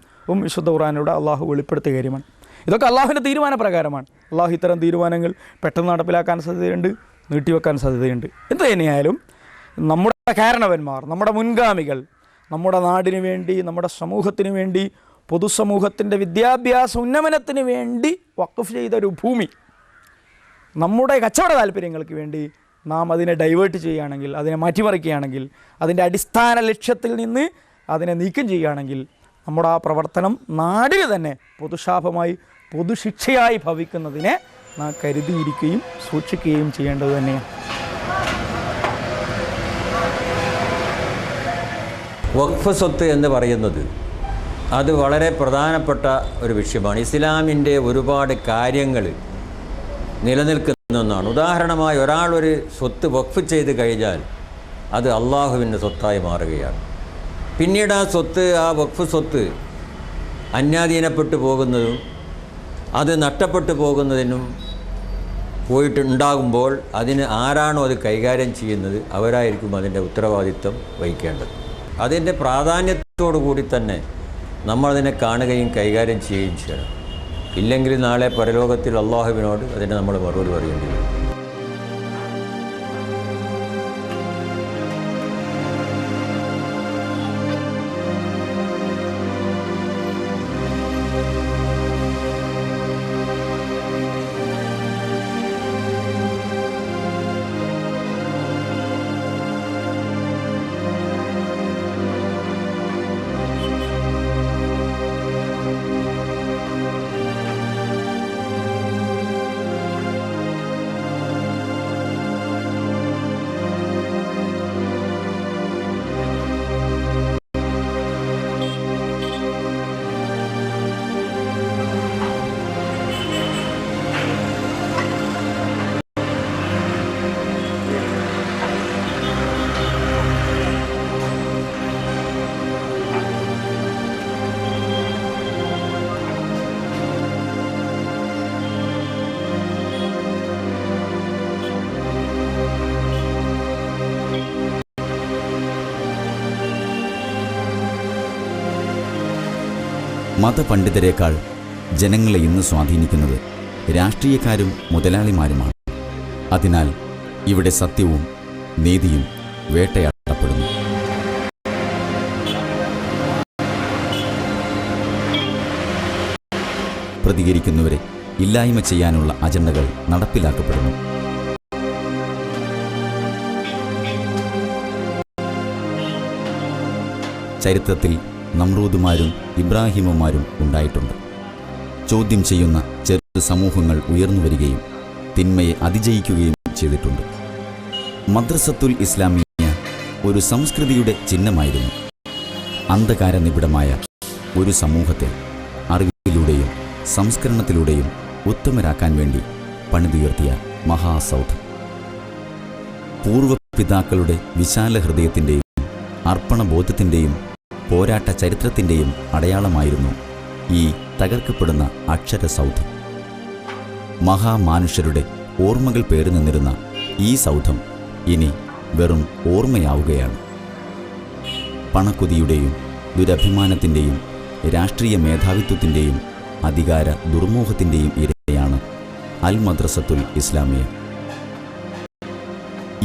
വിശുദ്ധ ഖുർആനിലൂടെ അള്ളാഹു വെളിപ്പെടുത്തിയ കാര്യമാണ്. ഇതൊക്കെ അള്ളാഹുവിൻ്റെ തീരുമാനപ്രകാരമാണ്. അള്ളാഹു ഇത്തരം തീരുമാനങ്ങൾ പെട്ടെന്ന് നടപ്പിലാക്കാൻ സാധ്യതയുണ്ട്, നീട്ടിവെക്കാൻ സാധ്യതയുണ്ട്. എന്ത് തന്നെയായാലും നമ്മുടെ കാരണവന്മാർ, നമ്മുടെ മുൻഗാമികൾ നമ്മുടെ നാടിന് വേണ്ടി, നമ്മുടെ സമൂഹത്തിന് വേണ്ടി, പൊതുസമൂഹത്തിൻ്റെ വിദ്യാഭ്യാസ ഉന്നമനത്തിന് വേണ്ടി വഖഫ് ചെയ്ത ഒരു ഭൂമി നമ്മുടെ കച്ചവട താല്പര്യങ്ങൾക്ക് വേണ്ടി നാം അതിനെ ഡൈവേർട്ട് ചെയ്യുകയാണെങ്കിൽ, അതിനെ മാറ്റിമറിക്കുകയാണെങ്കിൽ, അതിൻ്റെ അടിസ്ഥാന ലക്ഷ്യത്തിൽ നിന്ന് അതിനെ നീക്കം ചെയ്യുകയാണെങ്കിൽ നമ്മുടെ ആ പ്രവർത്തനം നാടിന് തന്നെ പൊതുശാപമായി പൊതുശിക്ഷയായി ഭവിക്കുന്നതിനെ നാം കരുതിയിരിക്കുകയും സൂക്ഷിക്കുകയും ചെയ്യേണ്ടത് തന്നെയാണ്. വഖഫ് സ്വത്ത് എന്ന് പറയുന്നത് അത് വളരെ പ്രധാനപ്പെട്ട ഒരു വിഷയമാണ്. ഇസ്ലാമിൻ്റെ ഒരുപാട് കാര്യങ്ങൾ നിലനിൽക്കുന്ന ഒന്നാണ്. ഉദാഹരണമായി ഒരാളൊരു സ്വത്ത് വഖഫ് ചെയ്ത് കഴിഞ്ഞാൽ അത് അള്ളാഹുവിൻ്റെ സ്വത്തായി മാറുകയാണ്. പിന്നീട് ആ വഖഫ് സ്വത്ത് അന്യാധീനപ്പെട്ടു പോകുന്നതും അത് നഷ്ടപ്പെട്ടു പോകുന്നതിനും പോയിട്ടുണ്ടാകുമ്പോൾ അതിന് ആരാണോ അത് കൈകാര്യം ചെയ്യുന്നത് അവരായിരിക്കും അതിൻ്റെ ഉത്തരവാദിത്വം വഹിക്കേണ്ടത്. അതിൻ്റെ പ്രാധാന്യത്തോടു കൂടി തന്നെ നമ്മളതിനെ കാണുകയും കൈകാര്യം ചെയ്യുകയും ചെയ്യണം. ഇല്ലെങ്കിൽ നാളെ പരലോകത്തിൽ അള്ളാഹുവിനോട് അതിനെ നമ്മൾ മറുപടി പറയേണ്ടി വരും. മതപണ്ഡിതരെക്കാൾ ജനങ്ങളെ ഇന്ന് സ്വാധീനിക്കുന്നത് രാഷ്ട്രീയക്കാരും മുതലാളിമാരുമാണ്. അതിനാൽ ഇവിടെ സത്യവും നീതിയും വേട്ടയാടപ്പെടുന്നു. പ്രതികരിക്കുന്നവരെ ഇല്ലായ്മ ചെയ്യാനുള്ള അജണ്ടകൾ നടപ്പിലാക്കപ്പെടുന്നു. ചരിത്രത്തിൽ നമ്രൂദുമാരും ഇബ്രാഹിമുമാരും ഉണ്ടായിട്ടുണ്ട്. ചോദ്യം ചെയ്യുന്ന ചെറു സമൂഹങ്ങൾ ഉയർന്നു വരികയും തിന്മയെ അതിജയിക്കുകയും ചെയ്തിട്ടുണ്ട്. മദ്രസത്തുൽ ഇസ്ലാമിയ ഒരു സംസ്കൃതിയുടെ ചിഹ്നമായിരുന്നു. അന്ധകാര നിബിഡമായ ഒരു സമൂഹത്തെ അറിവിലൂടെയും സംസ്കരണത്തിലൂടെയും ഉത്തമരാക്കാൻ വേണ്ടി പണിതുയർത്തിയ മഹാസൗധം. പൂർവ്വപിതാക്കളുടെ വിശാല ഹൃദയത്തിൻ്റെയും അർപ്പണബോധത്തിൻ്റെയും പോരാട്ട ചരിത്രത്തിൻ്റെയും അടയാളമായിരുന്നു ഈ തകർക്കപ്പെടുന്ന അക്ഷരസൗധം. മഹാമാനുഷ്യരുടെ ഓർമ്മകൾ പേറി നിന്നിരുന്ന ഈ സൗധം ഇനി വെറും ഓർമ്മയാവുകയാണ്. പണക്കൊതിയുടെയും ദുരഭിമാനത്തിൻ്റെയും രാഷ്ട്രീയ മേധാവിത്വത്തിൻ്റെയും അധികാര ദുർമോഹത്തിൻ്റെയും ഇരയാണ് അൽ മദ്രസത്തുൽ ഇസ്ലാമിയ.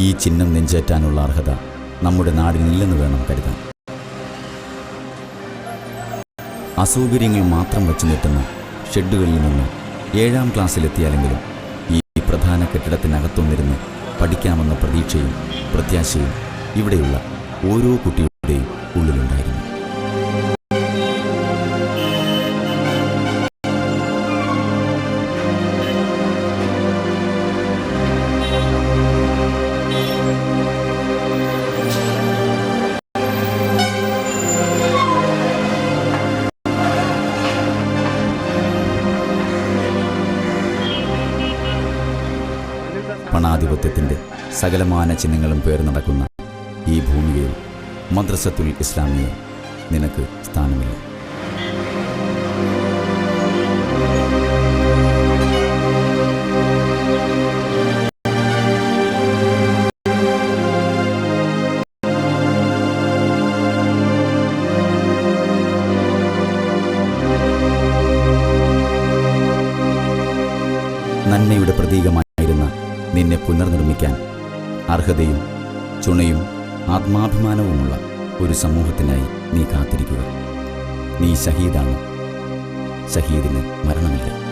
ഈ ചിഹ്നം നെഞ്ചേറ്റാനുള്ള അർഹത നമ്മുടെ നാടിനില്ലെന്ന് വേണം കരുതാൻ. അസൗകര്യങ്ങൾ മാത്രം വച്ചു നീട്ടുന്ന ഷെഡുകളിൽ നിന്ന് 7ാം ക്ലാസ്സിലെത്തിയാലെങ്കിലും ഈ പ്രധാന കെട്ടിടത്തിനകത്തൊന്നിരുന്ന് പഠിക്കാമെന്ന പ്രതീക്ഷയും പ്രത്യാശയും ഇവിടെയുള്ള ഓരോ കുട്ടിയുടെയും ഉള്ളിലുണ്ടായിരുന്നു. പണാധിപത്യത്തിൻ്റെ സകലമാന ചിഹ്നങ്ങളും പേര് നടക്കുന്ന ഈ ഭൂമികയിൽ മദ്രസത്തുൽ ഇസ്ലാമിയ നിനക്ക് സ്ഥാനമില്ല. നന്മയുടെ പ്രതീകമായിരുന്ന നിന്നെ പുനർനിർമ്മിക്കാൻ അർഹതയും ചുണയും ആത്മാഭിമാനവുമുള്ള ഒരു സമൂഹത്തിനായി നീ കാത്തിരിക്കുക. നീ ഷഹീദാണ്. ഷഹീദിന് മരണമില്ല.